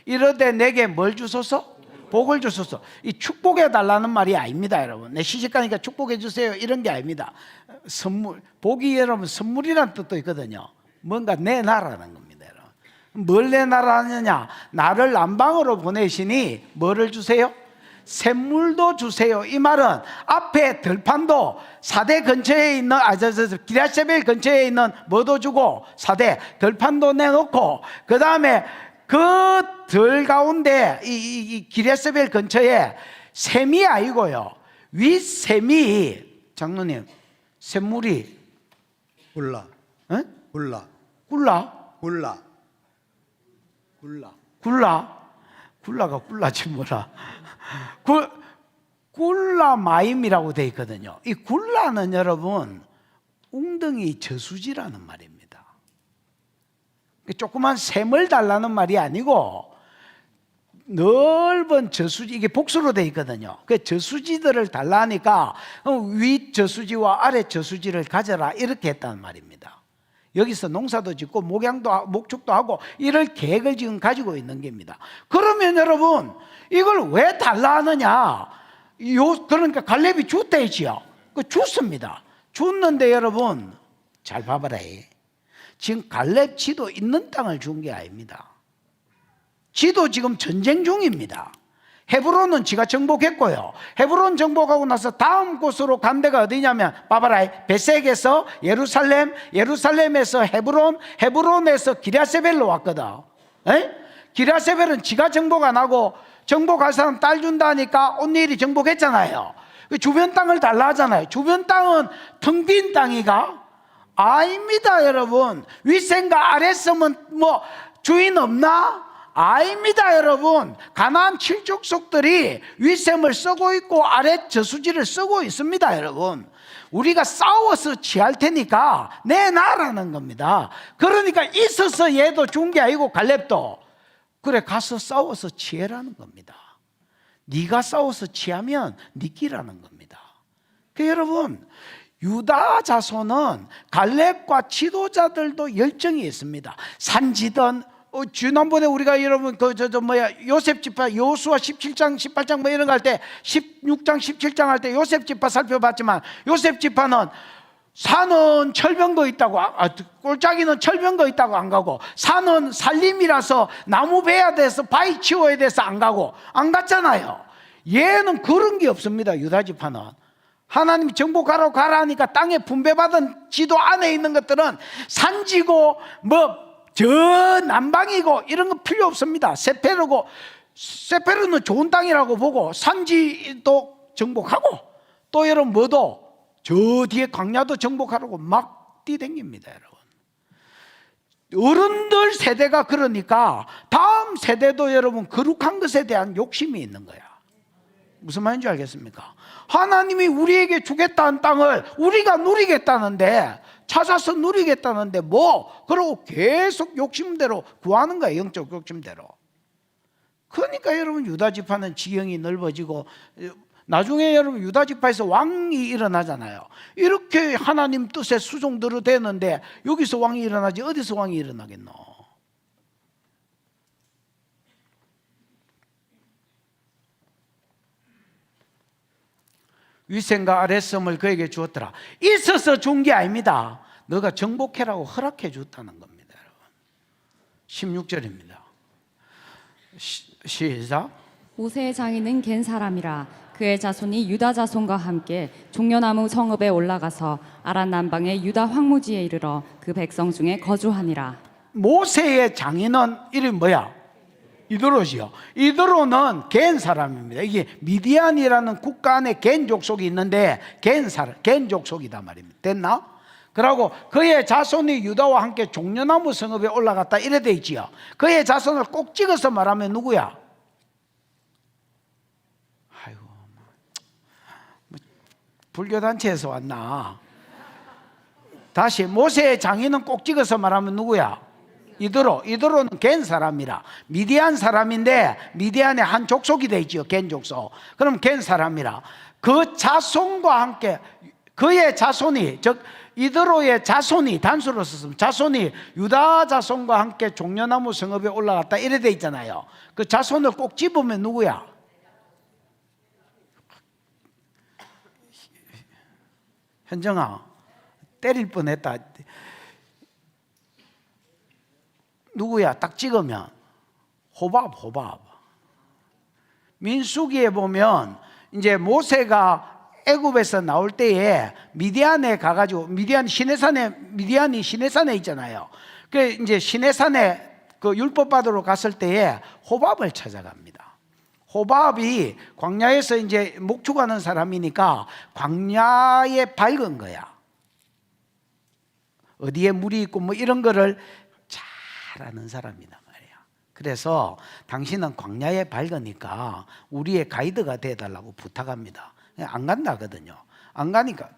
이러되 내게 뭘 주소서? 복을 주소서. 이 축복해 달라는 말이 아닙니다, 여러분. 내 시집가니까 축복해 주세요 이런 게 아닙니다. 선물, 복이 여러분 선물이란 뜻도 있거든요. 뭔가 내놔라는 겁니다, 여러분. 뭘 내놔라느냐? 나를 남방으로 보내시니 뭐를 주세요? 샘물도 주세요. 이 말은 앞에 들판도 사대 근처에 있는 기랴세벨 근처에 있는 뭐도 주고, 사대 들판도 내놓고, 그 다음에 그 들 가운데 이 기랴세벨 근처에 샘이 아니고요, 윗샘이, 장로님, 샘물이 굴라, 어? 굴라, 굴라? 굴라, 굴라. 굴라가 굴라지 뭐라. 굴라마임이라고 되어 있거든요. 이 굴라는 여러분 웅덩이 저수지라는 말입니다. 조그만 샘을 달라는 말이 아니고 넓은 저수지, 이게 복수로 되어 있거든요. 그 저수지들을 달라 하니까 윗 저수지와 아래 저수지를 가져라 이렇게 했다는 말입니다. 여기서 농사도 짓고 목축도 하고 이럴 계획을 지금 가지고 있는 겁니다. 그러면 여러분 이걸 왜 달라 하느냐? 그러니까 갈렙이 줬대지요. 줬습니다. 줬는데 여러분 잘 봐봐라. 지금 갈렙 지도 있는 땅을 준 게 아닙니다. 지도 지금 전쟁 중입니다. 헤브론은 지가 정복했고요, 헤브론 정복하고 나서 다음 곳으로 간 데가 어디냐면, 봐봐라, 베색에서 예루살렘, 예루살렘에서 헤브론, 헤브론에서 기랴세벨로 왔거든. 기랴세벨은 지가 정복 안 하고 정복할 사람 딸 준다니까 온니엘이 정복했잖아요. 주변 땅을 달라 하잖아요. 주변 땅은 텅 빈 땅이가 아닙니다, 여러분. 윗샘과 아랫샘은 뭐 주인 없나? 아닙니다, 여러분. 가나안 7족속들이 윗샘을 쓰고 있고 아랫 저수지를 쓰고 있습니다, 여러분. 우리가 싸워서 취할 테니까 내놔라는 겁니다. 그러니까 있어서 얘도 준 게 아니고 갈렙도 그래 가서 싸워서 취해라는 겁니다. 네가 싸워서 취하면 네 끼라는 겁니다. 그 여러분, 유다 자손은 갈렙과 지도자들도 열정이 있습니다. 산지든 지난번에 우리가 여러분 요셉 지파 여호수아 17장 18장 뭐 이런 거 할 때 16장 17장 할 때 요셉 지파 살펴봤지만, 요셉 지파는 산은 철병거 있다고, 꼴짜기는 철병거 있다고 안 가고, 산은 산림이라서 나무 베야 돼서 바위 치워야 돼서 안 가고, 안 갔잖아요. 얘는 그런 게 없습니다. 유다지파는 하나님이 정복하라고 가라 하니까 땅에 분배받은 지도 안에 있는 것들은 산지고 뭐 저 남방이고 이런 거 필요 없습니다. 세페르고, 세페르는 좋은 땅이라고 보고 산지도 정복하고, 또 여러분 뭐도 저 뒤에 광야도 정복하라고 막 뛰댕깁니다. 여러분, 어른들 세대가 그러니까 다음 세대도 여러분 거룩한 것에 대한 욕심이 있는 거야. 무슨 말인지 알겠습니까? 하나님이 우리에게 주겠다는 땅을 우리가 누리겠다는데, 찾아서 누리겠다는데 뭐 그러고 계속 욕심대로 구하는 거예요. 영적 욕심대로. 그러니까 여러분 유다지파는 지경이 넓어지고, 나중에 여러분 유다지파에서 왕이 일어나잖아요. 이렇게 하나님 뜻에 수종대로 되는데 여기서 왕이 일어나지 어디서 왕이 일어나겠노? 윗셈과 아랫셈을 그에게 주었더라. 있어서 준 게 아닙니다. 너가 정복해라고 허락해 줬다는 겁니다. 여러분, 16절입니다 시작. 모세의 장인은 겐 사람이라. 그의 자손이 유다 자손과 함께 종려나무 성읍에 올라가서 아란 남방의 유다 황무지에 이르러 그 백성 중에 거주하니라. 모세의 장인은 이름이 뭐야? 이드로지요. 이드로는 겐 사람입니다. 이게 미디안이라는 국가 안에 겐 족속이 있는데 겐 족속이다 말입니다. 됐나? 그러고 그의 자손이 유다와 함께 종려나무 성읍에 올라갔다 이래 돼 있지요. 그의 자손을 꼭 찍어서 말하면 누구야? 아이고, 불교단체에서 왔나? 다시, 모세의 장인은 꼭 찍어서 말하면 누구야? 이드로는 겐 사람이라. 미디안 사람인데 미디안의 한 족속이 돼 있지요. 겐 족속. 그럼 겐 사람이라. 그 자손과 함께, 그의 자손이, 즉 이드로의 자손이, 단수로 썼으면 자손이 유다 자손과 함께 종려나무 성읍에 올라갔다 이래 돼 있잖아요. 그 자손을 꼭 집으면 누구야? 현정아, 때릴 뻔했다. 누구야? 딱 찍으면 호밥. 민수기에 보면 이제 모세가 애굽에서 나올 때에 미디안에 가가지고, 미디안이 시내산에 있잖아요. 그 이제 시내산에 그 율법 받으러 갔을 때에 호밥을 찾아갑니다. 호밥이 광야에서 이제 목축하는 사람이니까 광야에 밝은 거야. 어디에 물이 있고 뭐 이런 거를 잘 아는 사람이란 말이야. 그래서 당신은 광야에 밝으니까 우리의 가이드가 되어달라고 부탁합니다. 안 간다거든요. 안 가니까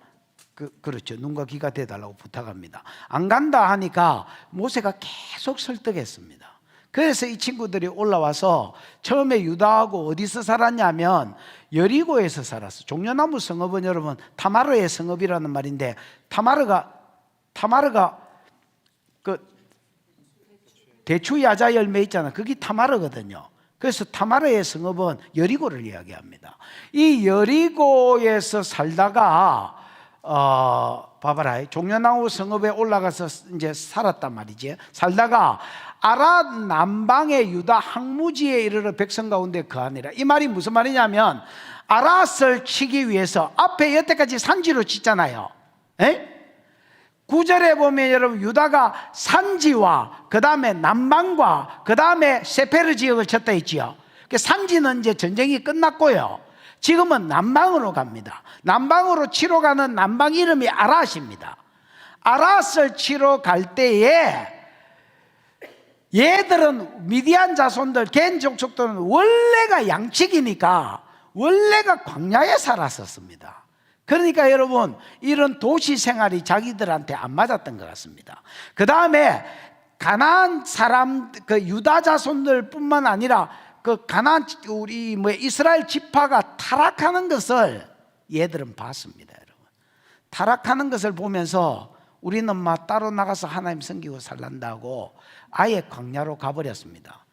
그렇죠. 눈과 귀가 되어달라고 부탁합니다. 안 간다 하니까 모세가 계속 설득했습니다. 그래서 이 친구들이 올라와서 처음에 유다하고 어디서 살았냐면 여리고에서 살았어. 종려나무 성읍은 여러분 타마르의 성읍이라는 말인데, 타마르가 그 대추 야자 열매 있잖아. 그게 타마르거든요. 그래서 타마르의 성읍은 여리고를 이야기합니다. 이 여리고에서 살다가 봐봐라, 종려나무 성읍에 올라가서 이제 살았단 말이지. 살다가 아랏 남방의 유다 항무지에 이르러 백성 가운데 거하니라. 이 말이 무슨 말이냐면, 아랏을 치기 위해서 앞에 여태까지 산지로 짓잖아요. 9절에 보면 여러분 유다가 산지와 그 다음에 남방과 그 다음에 세페르 지역을 쳤다 했지요. 산지는 이제 전쟁이 끝났고요. 지금은 남방으로 갑니다. 남방으로 치러 가는 남방 이름이 아랏입니다. 아랏을 치러 갈 때에 얘들은 미디안 자손들, 겐 족속들은 원래가 양측이니까 원래가 광야에 살았었습니다. 그러니까 여러분 이런 도시 생활이 자기들한테 안 맞았던 것 같습니다. 그 다음에 가나안 사람, 그 유다 자손들뿐만 아니라 그 가나안 우리 이스라엘 지파가 타락하는 것을 얘들은 봤습니다. 여러분, 타락하는 것을 보면서 우리는 막 따로 나가서 하나님 섬기고 살란다고 아예 광야로 가버렸습니다.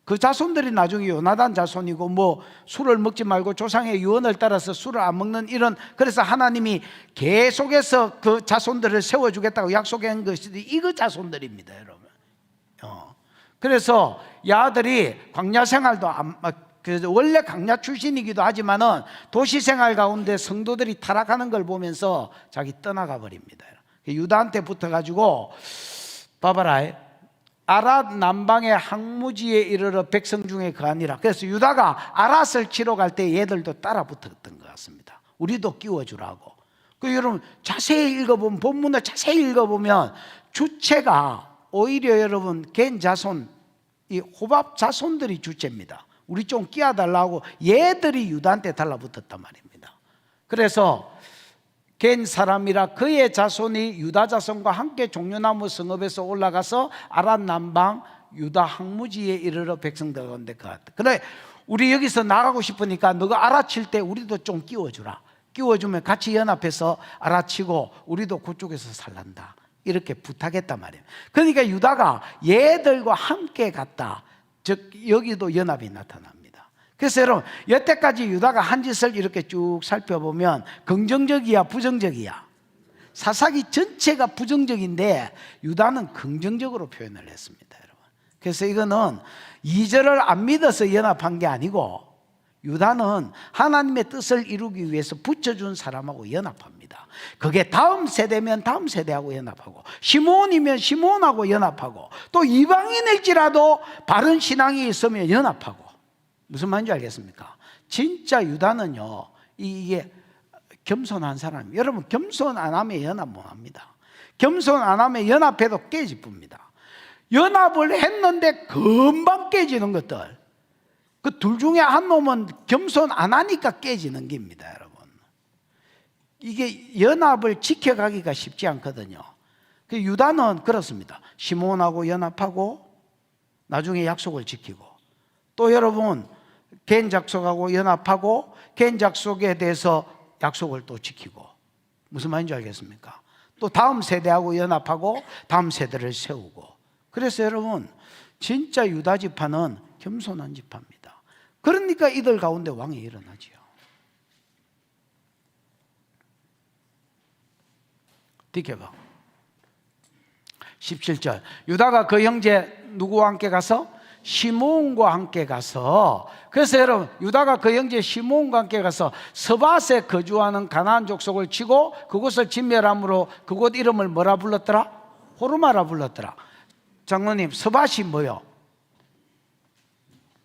그 자손들이 나중에 요나단 자손이고 뭐 술을 먹지 말고 조상의 유언을 따라서 술을 안 먹는 이런, 그래서 하나님이 계속해서 그 자손들을 세워주겠다고 약속한 것이 이거 자손들입니다, 여러분. 그래서 야들이 광야 생활도 원래 광야 출신이기도 하지만은 도시 생활 가운데 성도들이 타락하는 걸 보면서 자기 떠나가 버립니다. 유다한테 붙어가지고 봐봐라, 아랏 남방의 항무지에 이르러 백성 중에 거하니라. 그래서 유다가 아랏을 치러 갈 때 얘들도 따라 붙었던 것 같습니다. 우리도 끼워주라고. 그 여러분 자세히 읽어보면, 본문을 자세히 읽어보면 주체가 오히려 여러분 겐 자손, 이 호밥 자손들이 주체입니다. 우리 좀 끼워달라고 얘들이 유다한테 달라붙었단 말입니다. 그래서 겐 사람이라 그의 자손이 유다 자손과 함께 종려나무 성읍에서 올라가서 아랏 남방 유다 항무지에 이르러 백성들 가운데 거하다. 그래, 우리 여기서 나가고 싶으니까 너가 알아칠 때 우리도 좀 끼워주라. 끼워주면 같이 연합해서 알아치고 우리도 그쪽에서 살란다, 이렇게 부탁했단 말이에요. 그러니까 유다가 얘들과 함께 갔다. 즉 여기도 연합이 나타납니다. 그래서 여러분 여태까지 유다가 한 짓을 이렇게 쭉 살펴보면 긍정적이야 부정적이야? 사사기 전체가 부정적인데 유다는 긍정적으로 표현을 했습니다, 여러분. 그래서 이거는 2절을 안 믿어서 연합한 게 아니고 유다는 하나님의 뜻을 이루기 위해서 붙여준 사람하고 연합합니다. 그게 다음 세대면 다음 세대하고 연합하고, 시므온이면 시므온하고 연합하고, 또 이방인일지라도 바른 신앙이 있으면 연합하고. 무슨 말인지 알겠습니까? 진짜 유다는요, 이게 겸손한 사람이에요. 여러분 겸손 안 하면 연합 못 합니다. 겸손 안 하면 연합해도 깨집니다. 연합을 했는데 금방 깨지는 것들, 그 둘 중에 한 놈은 겸손 안 하니까 깨지는 겁니다, 여러분. 이게 연합을 지켜가기가 쉽지 않거든요. 그 유다는 그렇습니다. 시므온하고 연합하고 나중에 약속을 지키고, 또 여러분 겐 작속하고 연합하고 겐 작속에 대해서 약속을 또 지키고. 무슨 말인지 알겠습니까? 또 다음 세대하고 연합하고 다음 세대를 세우고. 그래서 여러분 진짜 유다 지파는 겸손한 지파입니다. 그러니까 이들 가운데 왕이 일어나지요. 뒤켜봐 17절, 유다가 그 형제 누구와 함께 가서? 시므온과 함께 가서. 그래서 여러분 유다가 그 형제 시므온과 함께 가서 스밧에 거주하는 가나안 족속을 치고 그곳을 진멸함으로 그곳 이름을 뭐라 불렀더라? 호르마라 불렀더라. 장로님, 스밧이 뭐요?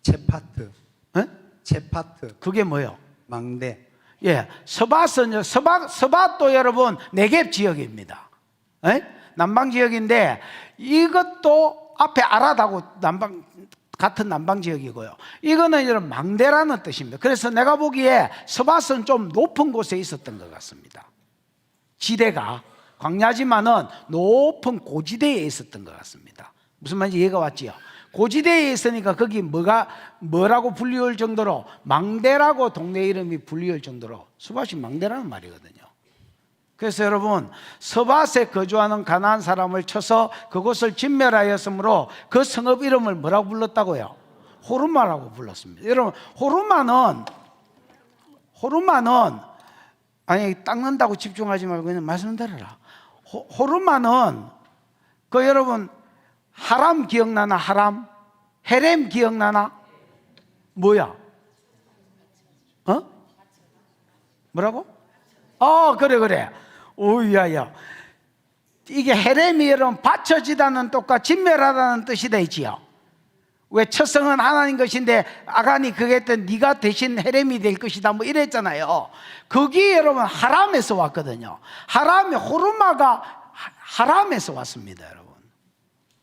체파트. 에? 체파트. 그게 뭐요? 망대. 예, 스밧은요, 스밧도 여러분 네겝 지역입니다. 에? 남방 지역인데 이것도 앞에 아랏하고 남방 같은 남방 지역이고요. 이거는 여러분 망대라는 뜻입니다. 그래서 내가 보기에 스밧은 좀 높은 곳에 있었던 것 같습니다. 지대가 광야지만은 높은 고지대에 있었던 것 같습니다. 무슨 말인지 이해가 왔지요? 고지대에 있으니까 거기 뭐라고 불리울 정도로, 망대라고 동네 이름이 불리울 정도로, 스밧이 망대라는 말이거든요. 그래서 여러분 스밧에 거주하는 가나안 사람을 쳐서 그곳을 진멸하였으므로 그 성읍 이름을 뭐라고 불렀다고요? 호르마라고 불렀습니다. 여러분 호르마는 아니 닦는다고 집중하지 말고 그냥 말씀 들어라. 호르마는 그 여러분 하람 기억나나? 하람? 헤렘 기억나나? 뭐야? 뭐라고? 그래. 오야야. 이게 헤렘이 여러분 받쳐지다는 뜻과 진멸하다는 뜻이 되지요. 왜 첫성은 하나님 것인데 아간이 그게 했던 네가 대신 헤렘이 될 것이다 뭐 이랬잖아요. 거기 여러분 하람에서 왔거든요. 하람이 호르마가 하람에서 왔습니다, 여러분.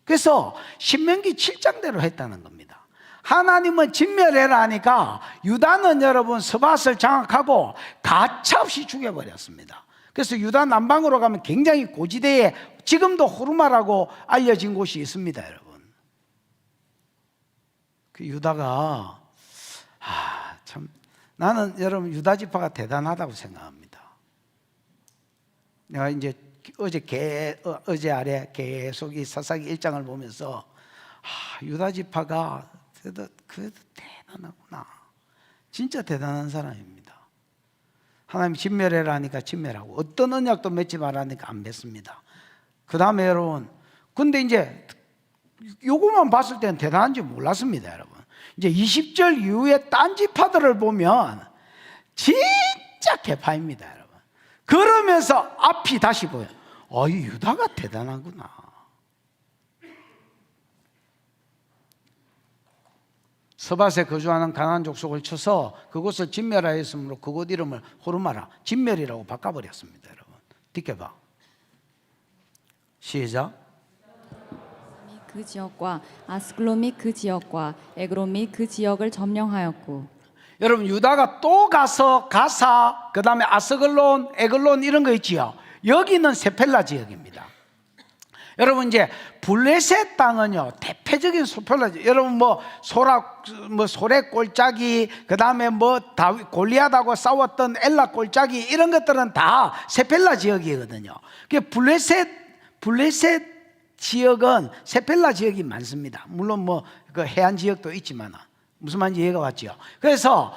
그래서 신명기 7장대로 했다는 겁니다. 하나님은 진멸해라 하니까 유다는 여러분 스밧을 장악하고 가차없이 죽여버렸습니다. 그래서 유다 남방으로 가면 굉장히 고지대에 지금도 호르마라고 알려진 곳이 있습니다, 여러분. 그 유다가 참 나는 여러분 유다 지파가 대단하다고 생각합니다. 내가 이제 어제 아래 계속 이 사사기 1장을 보면서 유다 지파가 그래도 대단하구나. 진짜 대단한 사람입니다. 하나님 진멸해라니까 진멸하고, 어떤 언약도 맺지 말라니까 안 맺습니다. 그 다음에 여러분, 근데 이제 요거만 봤을 때는 대단한지 몰랐습니다, 여러분. 이제 20절 이후에 딴지파들을 보면 진짜 개파입니다, 여러분. 그러면서 앞이 다시 보여요. 이 유다가 대단하구나. 서밭에 거주하는 가나안 족속을 쳐서 그곳을 진멸하였으므로 그곳 이름을 호르마라, 진멸이라고 바꿔버렸습니다, 여러분. 뒷겨봐. 시작. 그 지역과 아스글론이 그 지역과 에그론이 그 지역을 점령하였고. 여러분, 유다가 또 가서 가사, 그 다음에 아스글론, 에글론 이런 거 있지요. 여기는 세펠라 지역입니다. 여러분, 이제 블레셋 땅은요 대표적인 소펠라 지역. 여러분 소래 꼴짜기, 그 다음에 골리앗하고 싸웠던 엘라 꼴짜기, 이런 것들은 다 세펠라 지역이거든요. 블레셋 지역은 세펠라 지역이 많습니다. 물론 그 해안 지역도 있지만 무슨 말인지 이해가 왔죠. 그래서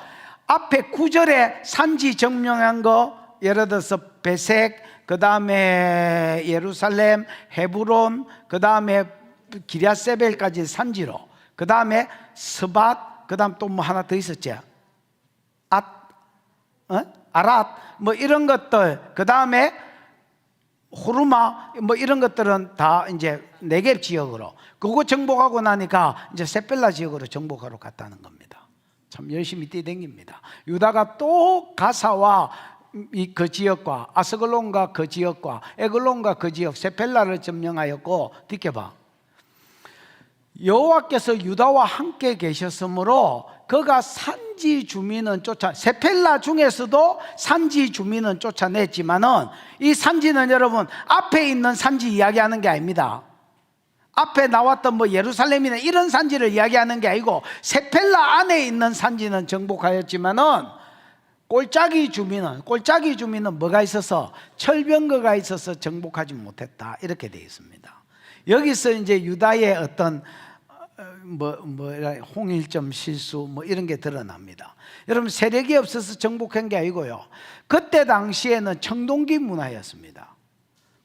앞에 9절에 산지 점령한 거, 예를 들어서 베색, 그 다음에 예루살렘, 헤브론, 그 다음에 기랴세벨까지 산지로, 그 다음에 스밧, 그 다음 또 하나 더 있었죠. 아랏, 이런 것들, 그 다음에 호르마, 이런 것들은 다 이제 네겝 지역으로, 그거 정복하고 나니까 이제 세펠라 지역으로 정복하러 갔다는 겁니다. 참 열심히 뛰댕깁니다. 유다가 또 가사와 그 지역과 아스글론과 그 지역과 에글론과 그 지역 세펠라를 점령하였고, 뒷겨봐. 여호와께서 유다와 함께 계셨으므로 그가 산지 주민은 세펠라 중에서도 산지 주민은 쫓아냈지만은, 이 산지는 여러분 앞에 있는 산지 이야기하는 게 아닙니다. 앞에 나왔던 예루살렘이나 이런 산지를 이야기하는 게 아니고, 세펠라 안에 있는 산지는 정복하였지만은 꼴짜기 주민은 뭐가 있어서, 철병거가 있어서 정복하지 못했다, 이렇게 되어 있습니다. 여기서 이제 유다의 어떤 홍일점 실수 이런 게 드러납니다. 여러분, 세력이 없어서 정복한 게 아니고요, 그때 당시에는 청동기 문화였습니다.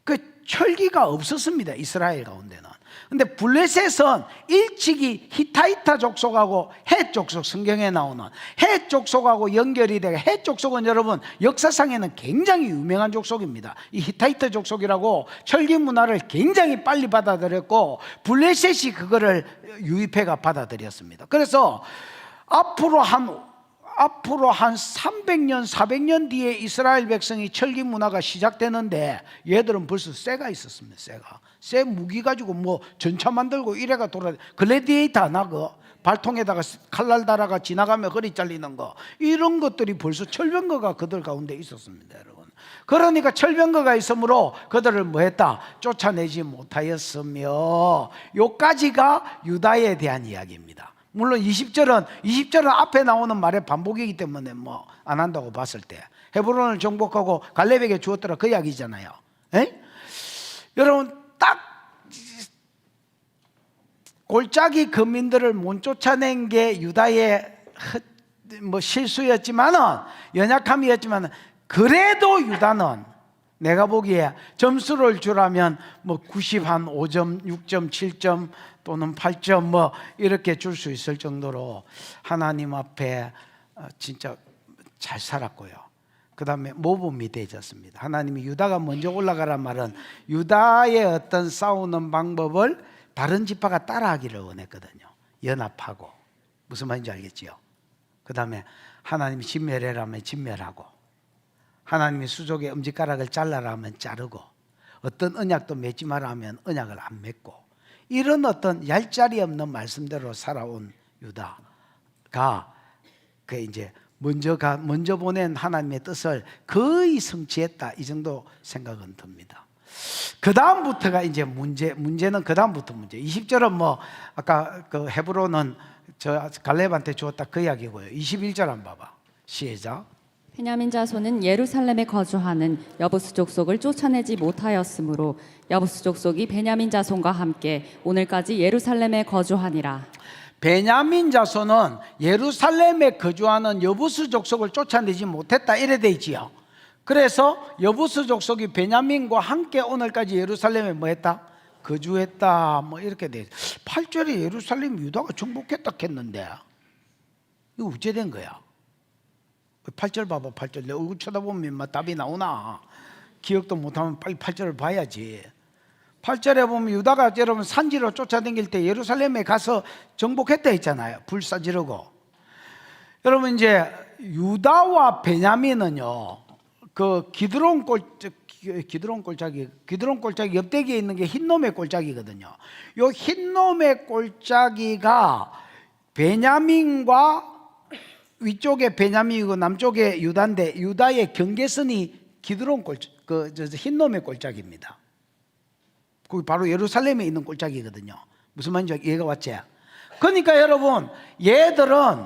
그 철기가 없었습니다, 이스라엘 가운데는. 근데 블레셋은 일찍이 히타이타 족속하고 헷 족속, 성경에 나오는 헷 족속하고 연결이 되고, 헷 족속은 여러분 역사상에는 굉장히 유명한 족속입니다. 이 히타이타 족속이라고 철기 문화를 굉장히 빨리 받아들였고, 블레셋이 그거를 유입해가 받아들였습니다. 그래서 앞으로 한 300년, 400년 뒤에 이스라엘 백성이 철기 문화가 시작되는데, 얘들은 벌써 쇠가 있었습니다. 쇠 무기 가지고 전차 만들고 이래가 글래디에이터 하나, 발통에다가 칼날 달아가 지나가면 허리 잘리는 거, 이런 것들이 벌써 철병거가 그들 가운데 있었습니다, 여러분. 그러니까 철병거가 있으므로 그들을 뭐했다? 쫓아내지 못하였으며, 요까지가 유다에 대한 이야기입니다. 물론 20절은 앞에 나오는 말의 반복이기 때문에 안 한다고 봤을 때, 헤브론을 정복하고 갈렙에게 주었더라, 그 이야기잖아요. 여러분, 딱 골짜기 거민들을 못 쫓아낸 게 유다의 실수였지만은, 연약함이었지만은, 그래도 유다는 내가 보기에 점수를 주라면 95점, 6점, 7점 또는 8점 이렇게 줄 수 있을 정도로 하나님 앞에 진짜 잘 살았고요. 그 다음에 모범이 되어졌습니다. 하나님이 유다가 먼저 올라가란 말은 유다의 어떤 싸우는 방법을 다른 지파가 따라하기를 원했거든요. 연합하고. 무슨 말인지 알겠지요? 그 다음에 하나님이 진멸해라면 진멸하고, 하나님이 수족의 엄지가락을 잘라라 하면 자르고, 어떤 언약도 맺지 마라 하면 언약을 안 맺고, 이런 어떤 얄짤이 없는 말씀대로 살아온 유다가 그 이제 먼저 보낸 하나님의 뜻을 거의 성취했다, 이 정도 생각은 듭니다. 그 다음부터가 이제 문제는 그 다음부터 문제. 20절은 아까 그 헤브론은 저 갈렙한테 주었다, 그 이야기고요. 21절 한번 봐봐. 시작. 베냐민 자손은 예루살렘에 거주하는 여부스 족속을 쫓아내지 못하였으므로 여부스 족속이 베냐민 자손과 함께 오늘까지 예루살렘에 거주하니라. 베냐민 자손은 예루살렘에 거주하는 여부수 족속을 쫓아내지 못했다 이래 돼 있지요. 그래서 여부수 족속이 베냐민과 함께 오늘까지 예루살렘에 뭐 했다? 거주했다 뭐 이렇게 돼 있어요. 8절에 예루살렘 유다가 정복했다 했는데 이거 어째 된 거야? 8절 봐봐. 8절 내 얼굴 쳐다보면 막 답이 나오나? 기억도 못하면 빨리 8절을 봐야지. 8절에 보면 유다가 여러분 산지로 쫓아다닐 때 예루살렘에 가서 정복했다 했잖아요. 불사 지르고. 여러분 이제 유다와 베냐민은요 그 기드론 골짜기 옆대기에 있는 게 흰놈의 골짜기거든요. 요 흰놈의 골짜기가 베냐민과 위쪽에 베냐민이고 남쪽에 유다인데 유다의 경계선이 기드론 흰놈의 골짜기입니다. 거기 바로 예루살렘에 있는 골짜기거든요. 무슨 말인지 이해가 왔지? 그러니까 여러분 얘들은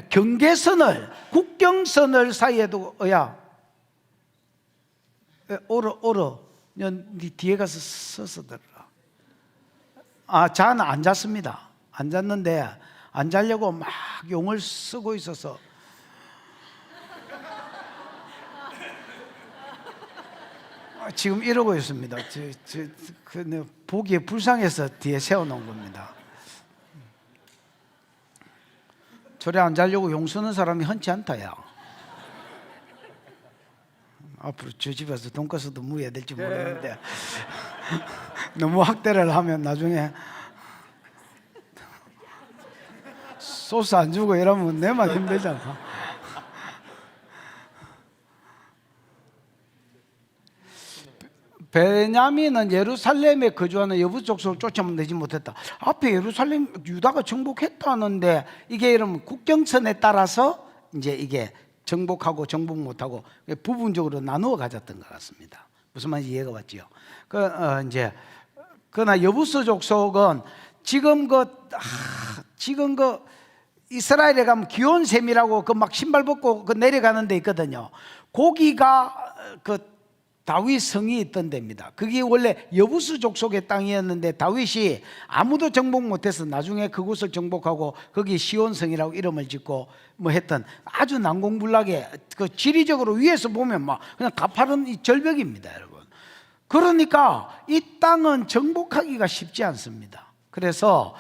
경계선을 국경선을 사이에 두고 야 네 뒤에 가서 서서 들어라. 자는 안 잤습니다. 안 잤는데 안 자려고 막 용을 쓰고 있어서 지금 이러고 있습니다. 보기에 불쌍해서 뒤에 세워놓은 겁니다. 저래 안 자려고 용 쓰는 사람이 흔치 않다 야. 앞으로 저 집에서 돈가스도 무해야 될지 모르는데 너무 학대를 하면 나중에 소스 안 주고 이러면 내만 힘들잖아. 베냐민은 예루살렘에 거주하는 여부 족속을 쫓아내지 못했다. 앞에 예루살렘 유다가 정복했다는데 이게 이러면 국경선에 따라서 이제 이게 정복하고 정복 못하고 부분적으로 나누어 가졌던 것 같습니다. 무슨 말인지 이해가 왔지요? 그러나 여부스 족속은 지금 이스라엘에 가면 기온샘이라고 그 막 신발 벗고 그 내려가는 데 있거든요. 거기가 다윗 성이 있던 데입니다. 그게 원래 여부스 족속의 땅이었는데 다윗이 아무도 정복 못해서 나중에 그곳을 정복하고 거기 시온성이라고 이름을 짓고 뭐 했던 아주 난공불락의 그 지리적으로 위에서 보면 막 그냥 가파른 이 절벽입니다, 여러분. 그러니까 이 땅은 정복하기가 쉽지 않습니다. 그래서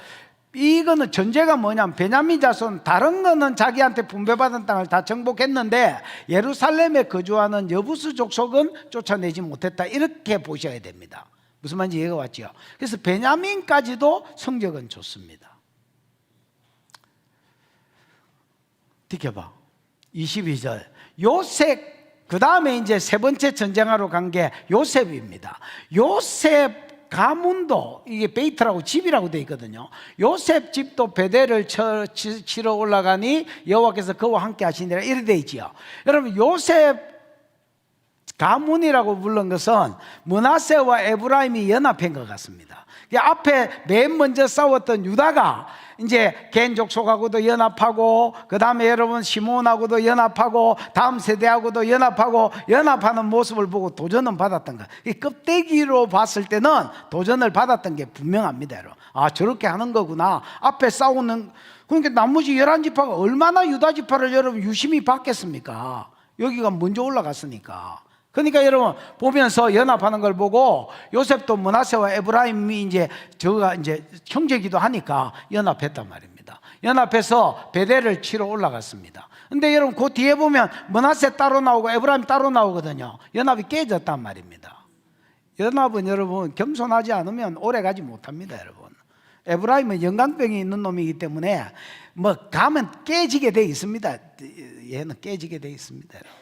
이거는 전제가 뭐냐면 베냐민 자손 다른 거는 자기한테 분배받은 땅을 다 정복했는데 예루살렘에 거주하는 여부스 족속은 쫓아내지 못했다 이렇게 보셔야 됩니다. 무슨 말인지 이해가 왔죠? 그래서 베냐민까지도 성적은 좋습니다. 지켜봐 22절 요셉 그 다음에 이제 세 번째 전쟁하러 간 게 요셉입니다. 요셉 가문도 이게 베이트라고 집이라고 되어 있거든요. 요셉 집도 베델을 치러 올라가니 여호와께서 그와 함께 하시니라 이렇게 되어 있지요. 여러분 요셉 가문이라고 부른 것은 므낫세와 에브라임이 연합한 것 같습니다. 앞에 맨 먼저 싸웠던 유다가 이제 겐 족속하고도 연합하고 그 다음에 여러분 시몬하고도 연합하고 다음 세대하고도 연합하는 모습을 보고 도전은 받았던 거예요. 이 껍데기로 봤을 때는 도전을 받았던 게 분명합니다. 여러분. 저렇게 하는 거구나. 앞에 싸우는 그러니까 나머지 11지파가 얼마나 유다 지파를 여러분 유심히 봤겠습니까? 여기가 먼저 올라갔으니까. 그러니까 여러분 보면서 연합하는 걸 보고 요셉도 므낫세와 에브라임이 이제 저가 이제 형제기도 하니까 연합했단 말입니다. 연합해서 베델을 치러 올라갔습니다. 근데 여러분 그 뒤에 보면 므낫세 따로 나오고 에브라임 따로 나오거든요. 연합이 깨졌단 말입니다. 연합은 여러분 겸손하지 않으면 오래 가지 못합니다, 여러분. 에브라임은 영광병이 있는 놈이기 때문에 뭐 가면 깨지게 돼 있습니다. 얘는 깨지게 돼 있습니다, 여러분.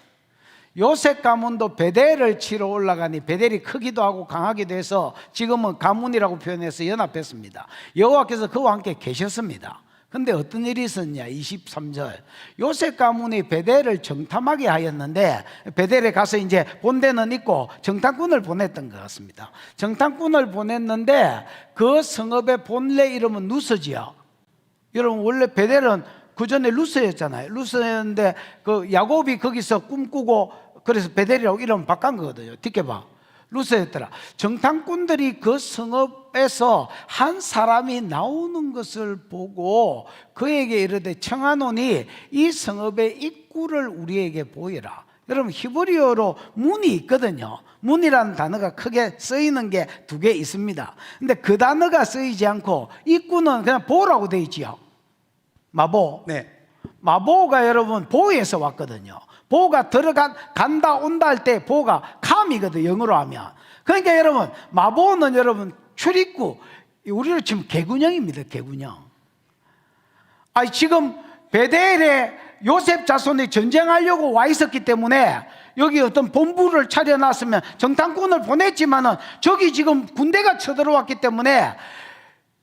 요셉 가문도 베델을 치러 올라가니 베델이 크기도 하고 강하기도 해서 지금은 가문이라고 표현해서 연합했습니다. 여호와께서 그와 함께 계셨습니다. 근데 어떤 일이 있었냐? 23절 요셉 가문이 베델을 정탐하게 하였는데 베델에 가서 이제 본대는 있고 정탐꾼을 보냈던 것 같습니다. 정탐꾼을 보냈는데 그 성읍의 본래 이름은 누스지요. 여러분 원래 베델은 그 전에 루스였잖아요. 루스였는데 그 야곱이 거기서 꿈꾸고 그래서 베델이라고 이름 바꾼 거거든요. 뒷게 봐. 루스였더라. 정탐꾼들이 그 성읍에서 한 사람이 나오는 것을 보고 그에게 이르되 청하노니 이 성읍의 입구를 우리에게 보이라. 여러분 히브리어로 문이 있거든요. 문이라는 단어가 크게 쓰이는 게 두 개 있습니다. 근데 그 단어가 쓰이지 않고 입구는 그냥 보라고 되어 있지요. 마보. 네. 마보가 여러분 보에서 왔거든요. 보가 간다 온다 할 때 보가 컴이거든요, 영어로 하면. 그러니까 여러분 마보는 여러분 출입구, 우리로 치면 개군형입니다. 개군형. 아니 지금 베델에 요셉 자손이 전쟁하려고 와 있었기 때문에 여기 어떤 본부를 차려놨으면 정탐꾼을 보냈지만은 저기 지금 군대가 쳐들어왔기 때문에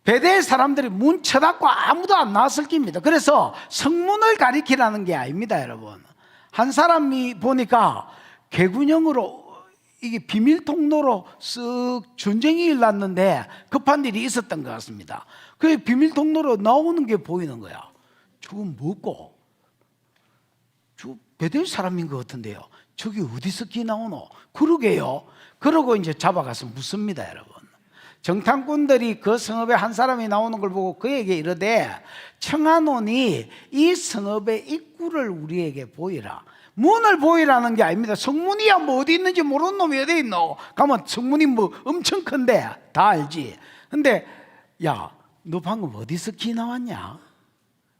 베델 사람들이 문 쳐닫고 아무도 안 나왔을 겁니다. 그래서 성문을 가리키라는 게 아닙니다, 여러분. 한 사람이 보니까 개군형으로 이게 비밀 통로로 쓱 전쟁이 일났는데 급한 일이 있었던 것 같습니다. 그 비밀 통로로 나오는 게 보이는 거야. 저건 뭐고? 저 베델 사람인 것 같은데요. 저기 어디서 기 나오노? 그러게요. 그러고 이제 잡아가서 묻습니다, 여러분. 정탐꾼들이 그 성읍에 한 사람이 나오는 걸 보고 그에게 이르되 청하노니 이 성읍의 입구를 우리에게 보이라. 문을 보이라는 게 아닙니다. 성문이야 뭐 어디 있는지 모르는 놈이 어디 있노? 가면 성문이 뭐 엄청 큰데 다 알지. 근데 야, 너 방금 어디서 기 나왔냐?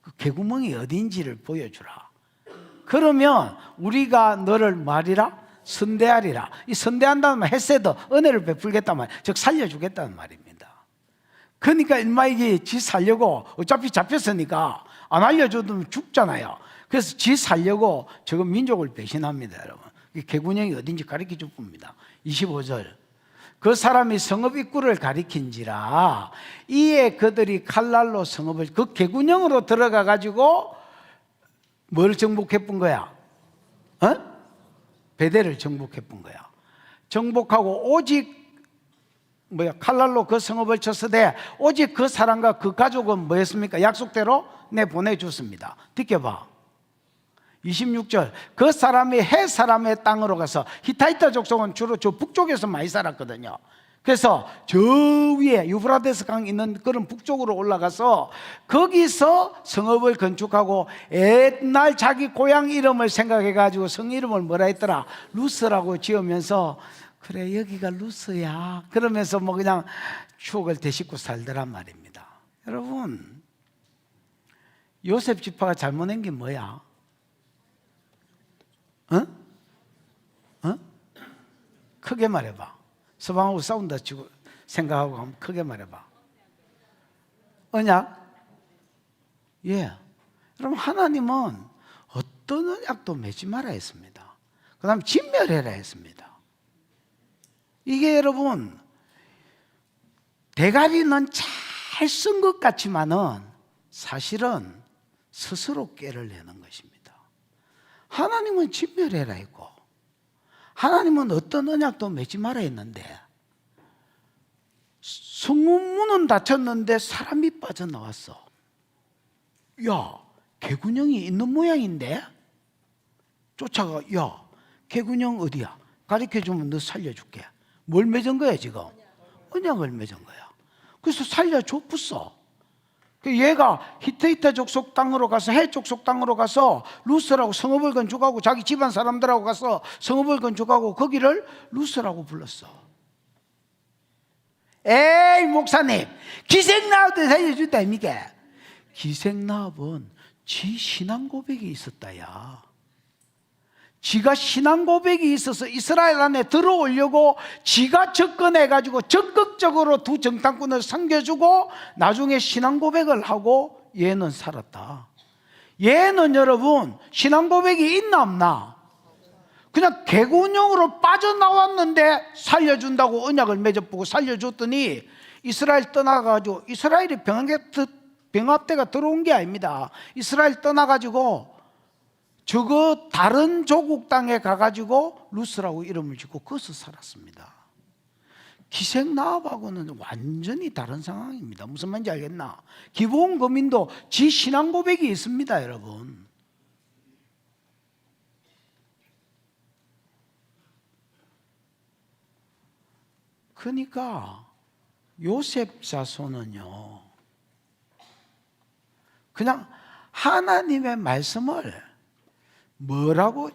그 개구멍이 어딘지를 보여주라. 그러면 우리가 너를 말이라 선대하리라. 이 선대한다는 말 헤세드, 은혜를 베풀겠다는 말, 즉 살려주겠다는 말입니다. 그러니까 인마 이게 지 살려고 어차피 잡혔으니까 안 알려줘도 죽잖아요. 그래서 지 살려고 저거 민족을 배신합니다, 여러분. 개군형이 어딘지 가르쳐 줍니다. 25절. 그 사람이 성읍 입구를 가리킨지라 이에 그들이 칼날로 성읍을 그 개군형으로 들어가 가지고 뭘 정복해 본 거야? 베델을 정복해 본 거야. 정복하고 오직 칼날로 그 성읍을 쳤으되 오직 그 사람과 그 가족은 뭐였습니까? 약속대로 내보내줬습니다. 느껴봐. 26절. 그 사람이 헷 사람의 땅으로 가서, 히타이트 족속은 주로 저 북쪽에서 많이 살았거든요. 그래서 저 위에 유브라데스 강 있는 그런 북쪽으로 올라가서 거기서 성읍을 건축하고 옛날 자기 고향 이름을 생각해 가지고 성 이름을 뭐라 했더라? 루스라고 지으면서 그래 여기가 루스야 그러면서 뭐 그냥 추억을 되씹고 살더란 말입니다. 여러분, 요셉 지파가 잘못한 게 뭐야? 크게 말해봐. 서방하고 싸운다 치고 생각하고 한번 크게 말해봐. 언약? 예. 여러분, 하나님은 어떤 언약도 맺지 마라 했습니다. 그 다음 진멸해라 했습니다. 이게 여러분 대가리는 잘 쓴 것 같지만은 사실은 스스로 깨를 내는 것입니다. 하나님은 진멸해라 했고 하나님은 어떤 언약도 맺지 마라 했는데 성문은 닫혔는데 사람이 빠져나왔어. 야, 개군형이 있는 모양인데? 쫓아가. 야, 개군형 어디야? 가르쳐주면 너 살려줄게. 뭘 맺은 거야 지금? 언약을 맺은 거야. 그래서 살려줬어. 얘가 히트이트 족속 땅으로 가서 헷 족속 땅으로 가서 루스라고 성읍을 건축하고 자기 집안 사람들하고 가서 성읍을 건축하고 거기를 루스라고 불렀어. 에이 목사님, 기생나업도 살려준다 아닙니까? 기생나업은 지 신앙 고백이 있었다야. 지가 신앙 고백이 있어서 이스라엘 안에 들어오려고 지가 접근해가지고 적극적으로 두 정탐꾼을 섬겨주고 나중에 신앙 고백을 하고 얘는 살았다. 얘는 여러분 신앙 고백이 있나 없나? 그냥 개군형으로 빠져나왔는데 살려준다고 언약을 맺어보고 살려줬더니 이스라엘 떠나가지고, 이스라엘이 병합대가 들어온 게 아닙니다. 이스라엘 떠나가지고 저거 다른 조국 땅에 가가지고 루스라고 이름을 짓고 거기서 살았습니다. 기생나업하고는 완전히 다른 상황입니다. 무슨 말인지 알겠나? 기브온 거민도 지 신앙 고백이 있습니다, 여러분. 그러니까 요셉 자손은요, 그냥 하나님의 말씀을 뭐라고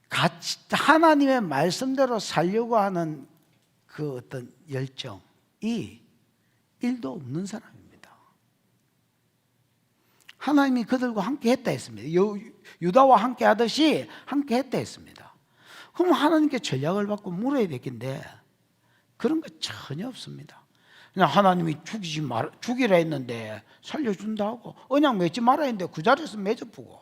같이 하나님의 말씀대로 살려고 하는 그 어떤 열정이 1도 없는 사람입니다. 하나님이 그들과 함께 했다 했습니다. 유다와 함께 하듯이 함께 했다 했습니다. 그럼 하나님께 전략을 받고 물어야 되겠는데 그런 거 전혀 없습니다. 그냥 하나님이 죽이라 했는데 살려준다 하고 언약 맺지 말아야 했는데 그 자리에서 맺어보고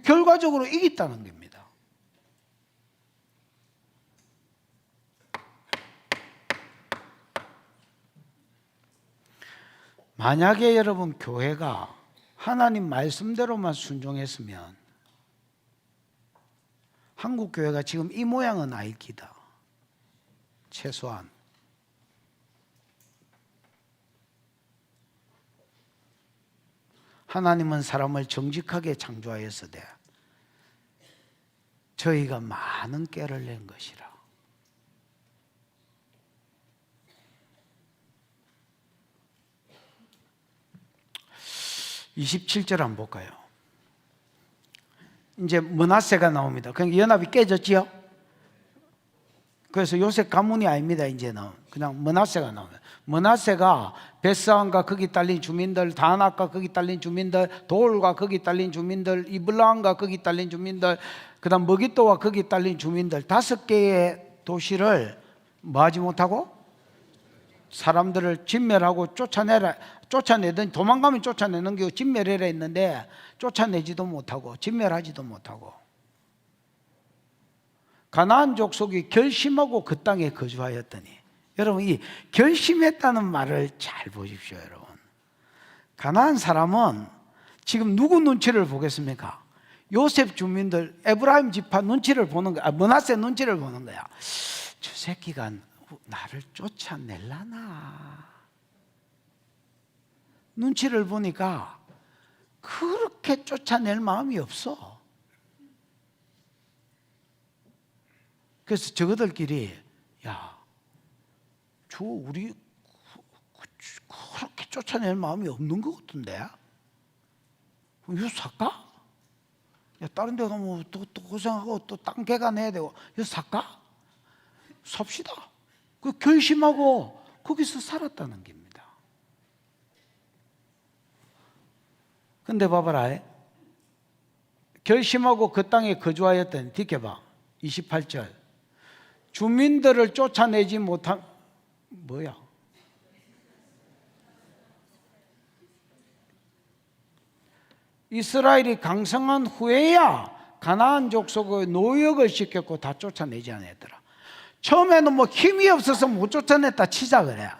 결과적으로 이겼다는 겁니다. 만약에 여러분 교회가 하나님 말씀대로만 순종했으면 한국 교회가 지금 이 모양은 아닐 기다. 최소한. 하나님은 사람을 정직하게 창조하였으되 저희가 많은 깨를 낸 것이라. (27절) 한번 볼까요? 이제 므낫세가 나옵니다. 그러니까 연합이 깨졌지요. 그래서 요셉 가문이 아닙니다. 이제는 그냥 므낫세가 나옵니다. 므낫세가 베스안과 거기 딸린 주민들, 다낙과 거기 딸린 주민들, 돌과 거기 딸린 주민들, 이블라함과 거기 딸린 주민들, 그다음 머깃도와 거기 딸린 주민들 5개의 도시를 뭐하지 못하고 사람들을 진멸하고 쫓아내든 도망가면 쫓아내는 게 진멸해라 했는데 쫓아내지도 못하고 진멸하지도 못하고 가나안 족속이 결심하고 그 땅에 거주하였더니, 여러분 이 결심했다는 말을 잘 보십시오. 여러분 가나안 사람은 지금 누구 눈치를 보겠습니까? 요셉 주민들 에브라임 지파 눈치를 보는 거야. 므낫세 눈치를 보는 거야. 저 새끼가 나를 쫓아낼라나. 눈치를 보니까 그렇게 쫓아낼 마음이 없어. 그래서 저거들끼리 야, 저 우리 그렇게 쫓아낼 마음이 없는 것 같은데 이거 살까? 야, 다른 데 가면 또 고생하고 또 딴 개가 내야 되고 이거 살까? 삽시다. 그 결심하고 거기서 살았다는 겁니다. 근데 봐봐라. 결심하고 그 땅에 거주하였더니 뒷겨봐. 28절. 주민들을 쫓아내지 못한 뭐야? 이스라엘이 강성한 후에야 가나안 족속의 노역을 시켰고 다 쫓아내지 않았더라. 처음에는 뭐 힘이 없어서 못 쫓아냈다 치자 그래.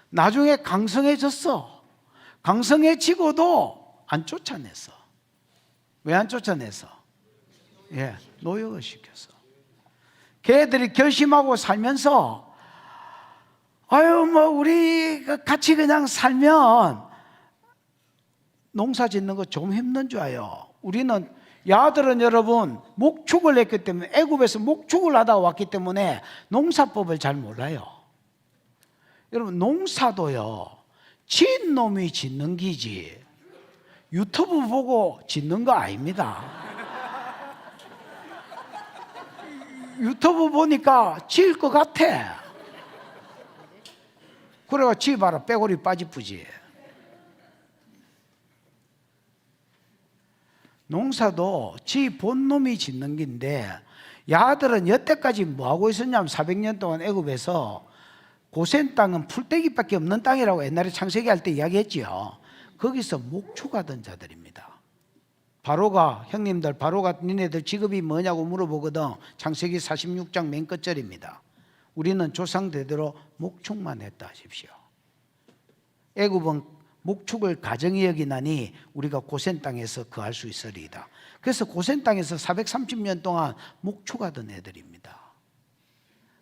나중에 강성해졌어. 강성해지고도 안 쫓아냈어. 왜 안 쫓아냈어? 예, 노역을 시켰어. 걔들이 결심하고 살면서 아유 뭐 우리 같이 그냥 살면 농사 짓는 거 좀 힘든 줄 알아요. 우리는 야들은 여러분 목축을 했기 때문에 애굽에서 목축을 하다 왔기 때문에 농사법을 잘 몰라요. 여러분 농사도요 진 놈이 짓는 기지 유튜브 보고 짓는 거 아닙니다. 유튜브 보니까 지을 것 같아. 그래가 지어봐라 빼골이 빠지쁘지. 농사도 지 본놈이 짓는 긴데 야들은 여태까지 뭐하고 있었냐면 400년 동안 애굽에서 고센 땅은 풀떼기밖에 없는 땅이라고 옛날에 창세기 할 때 이야기했지요. 거기서 목축하던 자들입니다. 바로가 형님들 바로가 니네들 직업이 뭐냐고 물어보거든. 창세기 46장 맨 끝절입니다. 우리는 조상 대대로 목축만 했다 하십시오. 애굽은 목축을 가정이 여기나니 우리가 고센 땅에서 거할 수 있으리이다. 그래서 고센 땅에서 430년 동안 목축하던 애들입니다.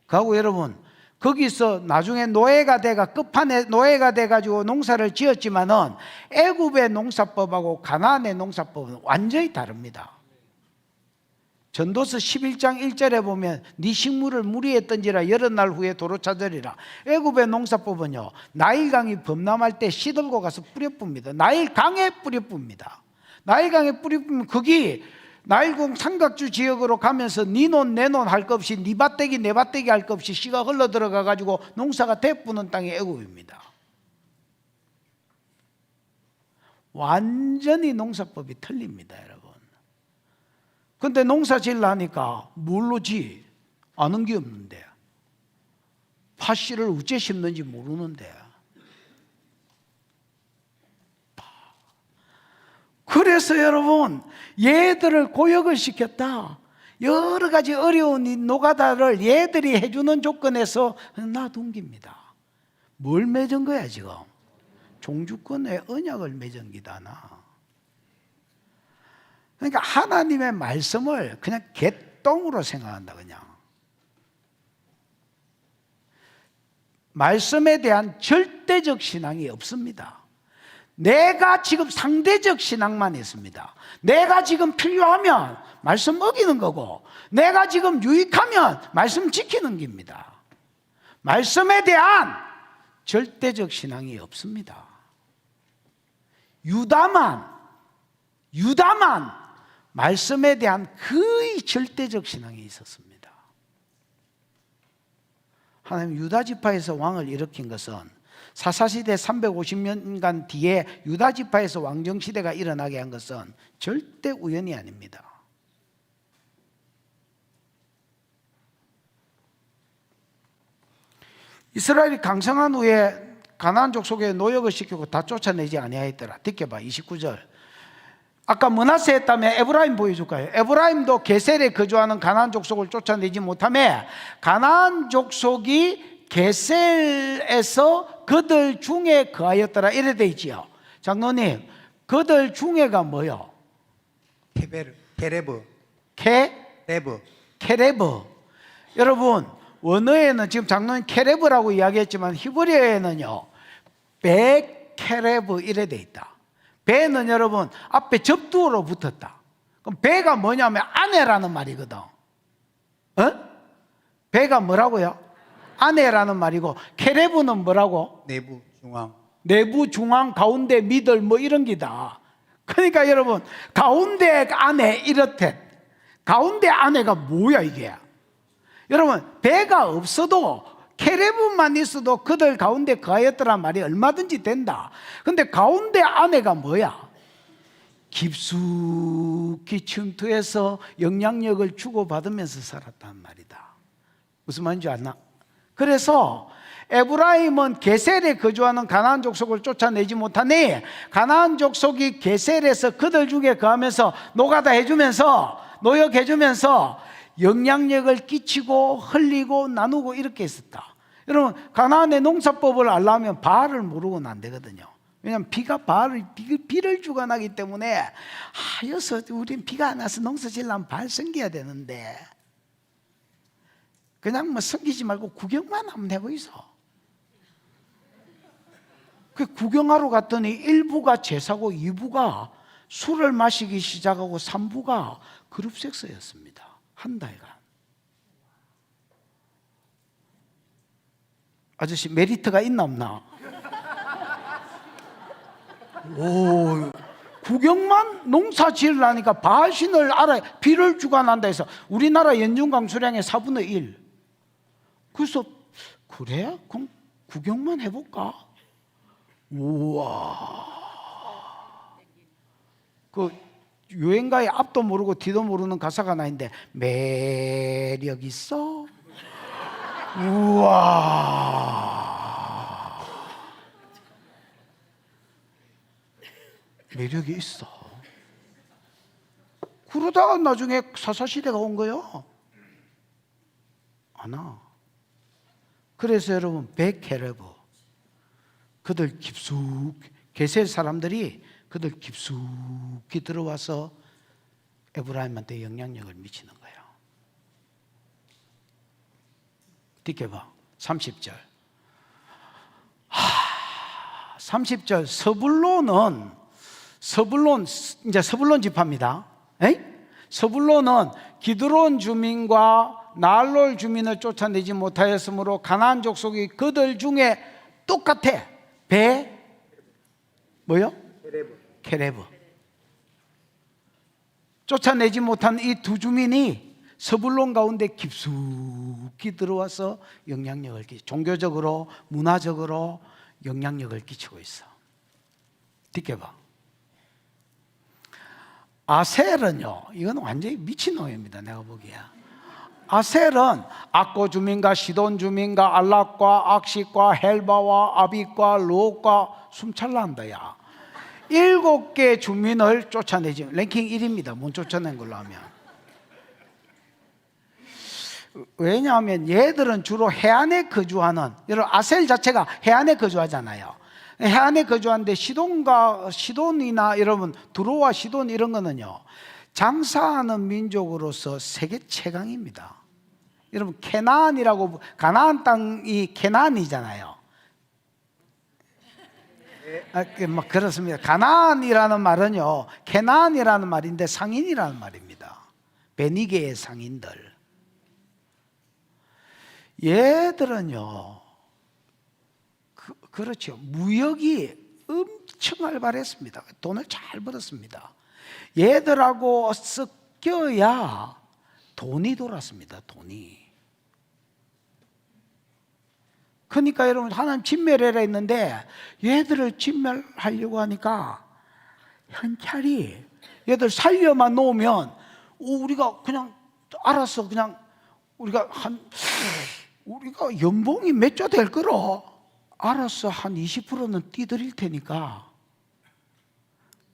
그하고 여러분 거기서 나중에 노예가 돼가 끝판에 노예가 돼가지고 농사를 지었지만은 애굽의 농사법하고 가나안의 농사법은 완전히 다릅니다. 전도서 11장 1절에 보면 네 식물을 무리에 던지라 여러 날 후에 도로 찾으리라. 애굽의 농사법은요, 나일강이 범람할 때 시들고 가서 뿌려 뿝니다. 나일강에 뿌려 뿝니다. 나일강에 뿌려 뿝면 거기 나일강 삼각주 지역으로 가면서 네 논 내 논 할 것 없이 네 밭대기 내 밭대기 할 것 없이 씨가 흘러 들어가 가지고 농사가 대뿌는 땅이 애굽입니다. 완전히 농사법이 틀립니다, 여러분. 근데 농사 지으려니까 뭘로 지? 아는 게 없는데, 팥씨를 어째 심는지 모르는데, 그래서 여러분, 얘들을 고역을 시켰다. 여러 가지 어려운 이 노가다를 얘들이 해주는 조건에서 놔둔 겁니다. 뭘 맺은 거야 지금? 종주권의 언약을 맺은 기다 나. 그러니까 하나님의 말씀을 그냥 개똥으로 생각한다. 그냥 말씀에 대한 절대적 신앙이 없습니다. 내가 지금 상대적 신앙만 있습니다. 내가 지금 필요하면 말씀 먹이는 거고, 내가 지금 유익하면 말씀 지키는 겁니다. 말씀에 대한 절대적 신앙이 없습니다. 유다만 말씀에 대한 거의 절대적 신앙이 있었습니다. 하나님 유다 지파에서 왕을 일으킨 것은 사사시대 350년간 뒤에 유다 지파에서 왕정시대가 일어나게 한 것은 절대 우연이 아닙니다. 이스라엘이 강성한 후에 가나안 족속에 노역을 시키고 다 쫓아내지 아니하였더라. 듣게봐 29절. 아까 므낫세 했다면 에브라임 보여줄까요? 에브라임도 게셀에 거주하는 가나안 족속을 쫓아내지 못하며 가나안 족속이 게셀에서 그들 중에 거하였더라. 이래 돼 있지요. 장로님, 그들 중에가 뭐요? 케레브. 여러분, 원어에는 지금 장로님 케레브라고 이야기했지만 히브리어에는요 베케레브 이래 돼 있다. 베는 여러분 앞에 접두어로 붙었다. 그럼 베가 뭐냐면 아내라는 말이거든. 베가 뭐라고요? 아내라는 말이고, 케레브는 뭐라고? 내부, 중앙. 내부, 중앙, 가운데, 미들 뭐 이런 기다. 그러니까 여러분, 가운데 안에 이렇듯, 가운데 안에가 뭐야 이게? 여러분, 배가 없어도 케레브만 있어도 그들 가운데 거하였더란 말이 얼마든지 된다. 근데 가운데 안에가 뭐야? 깊숙이 침투해서 영향력을 주고받으면서 살았단 말이다. 무슨 말인지 아나? 그래서 에브라임은 게셀에 거주하는 가나안 족속을 쫓아내지 못하니 가나안 족속이 게셀에서 그들 중에 거하면서 노가다 해주면서 노역해주면서 영향력을 끼치고 흘리고 나누고 이렇게 했었다. 여러분, 가나안의 농사법을 알려면 바알을 모르고는 안 되거든요. 왜냐하면 비를 주관하기 때문에 여기서 우린 비가 안 와서 농사 지으려면 바알 섬겨야 되는데 그냥 뭐 섬기지 말고 구경만 하면 되고 있어. 그 구경하러 갔더니 1부가 제사고 2부가 술을 마시기 시작하고 3부가 그룹 섹스였습니다. 한 달간. 아저씨 메리트가 있나 없나? 오, 구경만 농사 지으려니까 바알신을 알아야 비를 주관한다 해서 우리나라 연중 수량의 4분의 1. 그래서 그래? 그럼 구경만 해볼까? 우와. 그 유행가의 앞도 모르고 뒤도 모르는 가사가 하나 있는데 매력 있어? 우와. 매력이 있어. 그러다가 나중에 사사시대가 온 거요. 안 와. 그래서 여러분 베케레브 그들 게셀 사람들이 그들 깊숙이 들어와서 에브라임한테 영향력을 미치는 거예요. 듣게봐 30절 30절 이제 서불론 지파입니다. 서불론은 기드론 주민과 나알롤 주민을 쫓아내지 못하였으므로 가나안 족속이 그들 중에 똑같아. 뭐요? 케레브. 쫓아내지 못한 이 두 주민이 서불론 가운데 깊숙이 들어와서 영향력을 종교적으로 문화적으로 영향력을 끼치고 있어. 뒷게 봐. 아셀은요, 이건 완전히 미친놈입니다. 내가 보기에. 아셀은 악고 주민과 시돈 주민과 알락과 악식과 헬바와 아빅과 롯과 숨찰난다야. 7개 주민을 쫓아내지. 랭킹 1위입니다. 못 쫓아낸 걸로 하면. 왜냐하면 얘들은 주로 해안에 거주하는, 여러분 아셀 자체가 해안에 거주하잖아요. 해안에 거주하는데 시돈이나 여러분 두로와 시돈 이런 거는요, 장사하는 민족으로서 세계 최강입니다. 여러분 케나안이라고, 가나안 땅이 케나안이잖아요. 막 그렇습니다. 가나안이라는 말은요, 케나안이라는 말인데 상인이라는 말입니다. 베니게의 상인들. 얘들은요, 그렇죠. 무역이 엄청 활발했습니다. 돈을 잘 벌었습니다. 얘들하고 섞여야 돈이 돌았습니다. 돈이. 그러니까 여러분 하나님 진멸해라 했는데 얘들을 진멸하려고 하니까 현찰이 얘들 살려만 놓으면 우리가 그냥 알아서 그냥 우리가 연봉이 몇 조 될 거로 알아서 한 20%는 띠드릴 테니까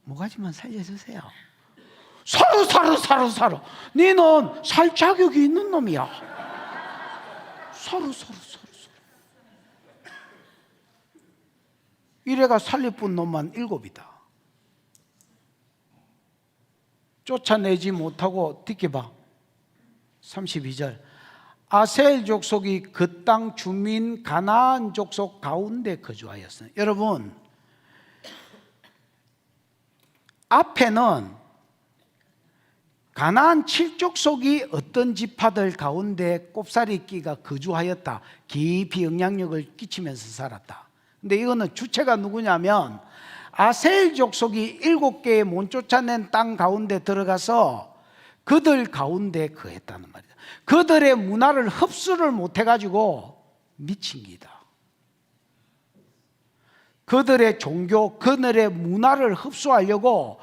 모가지만 살려주세요. 사로. 너는 살 자격이 있는 놈이야. 사로. 이래가 살려뿐 놈만 7이다. 쫓아내지 못하고 뒷게 봐. 32절. 아셀 족속이 그 땅 주민 가나안 족속 가운데 거주하였어요. 여러분, 앞에는 가나안 7족속이 어떤 지파들 가운데 꼽사리끼가 거주하였다, 깊이 영향력을 끼치면서 살았다. 근데 이거는 주체가 누구냐면 아셀 족속이 7개의 못 쫓아낸 땅 가운데 들어가서 그들 가운데 거했다는 말이다. 그들의 문화를 흡수를 못해가지고 미친 기다. 그들의 종교, 그들의 문화를 흡수하려고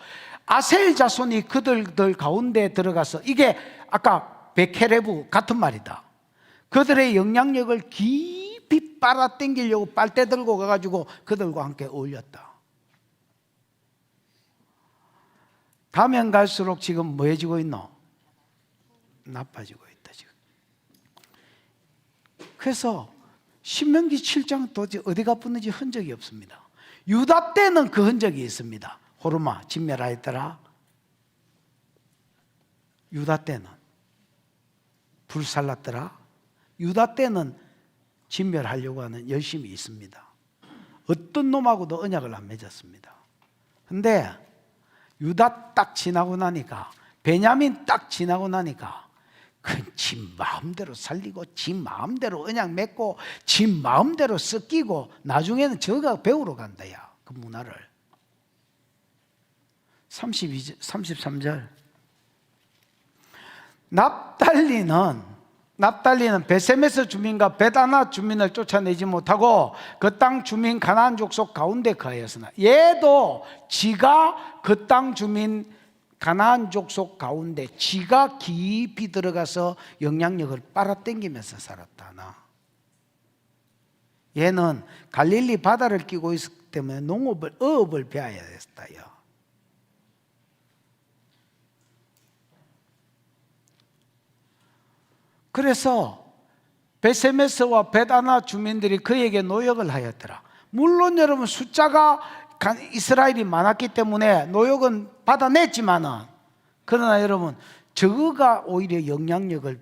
아셀 자손이 그들 가운데 들어가서, 이게 아까 베케레브 같은 말이다. 그들의 영향력을 깊이 빨아당기려고 빨대 들고 가가지고 그들과 함께 어울렸다. 가면 갈수록 지금 뭐해지고 있노? 나빠지고 있다 지금. 그래서 신명기 7장 도대체 어디가 붙는지 흔적이 없습니다. 유다 때는 그 흔적이 있습니다. 호르마 진멸하였더라. 유다 때는 불살랐더라. 유다 때는 진멸하려고 하는 열심이 있습니다. 어떤 놈하고도 언약을 안 맺었습니다. 근데 유다 딱 지나고 나니까, 베냐민 딱 지나고 나니까 지 마음대로 살리고 지 마음대로 언약 맺고 지 마음대로 섞이고 나중에는 저가 배우러 간다. 야, 그 문화를. 33절. 납달리는 베세메스 주민과 베다나 주민을 쫓아내지 못하고 그 땅 주민 가나안 족속 가운데 거하였으나, 얘도 지가 그 땅 주민 가나안 족속 가운데 지가 깊이 들어가서 영향력을 빨아당기면서 살았다. 얘는 갈릴리 바다를 끼고 있었기 때문에 어업을 배워야 됐어요. 그래서 베세메스와 베다나 주민들이 그에게 노역을 하였더라. 물론 여러분 숫자가 이스라엘이 많았기 때문에 노역은 받아냈지만은, 그러나 여러분 저거가 오히려 영향력을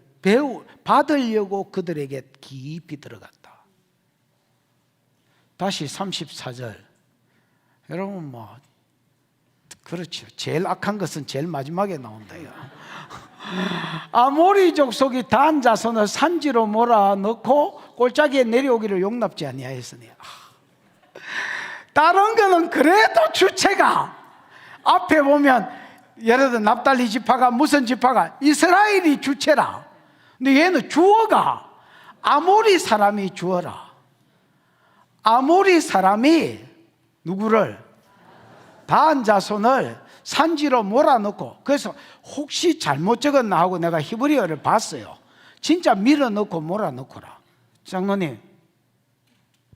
받으려고 그들에게 깊이 들어갔다. 다시 34절. 여러분 그렇죠. 제일 악한 것은 제일 마지막에 나온다요. 아모리 족속이 단 자손을 산지로 몰아넣고 골짜기에 내려오기를 용납지 아니하였으니. 다른 거는 그래도 주체가 앞에 보면 예를 들어 납달리 지파가 무슨 지파가 이스라엘이 주체라. 근데 얘는 주어가 아모리 사람이 주어라. 아모리 사람이 누구를? 단 자손을 산지로 몰아넣고, 그래서 혹시 잘못 적었나 하고 내가 히브리어를 봤어요. 진짜 밀어넣고 몰아넣고라. 장로님,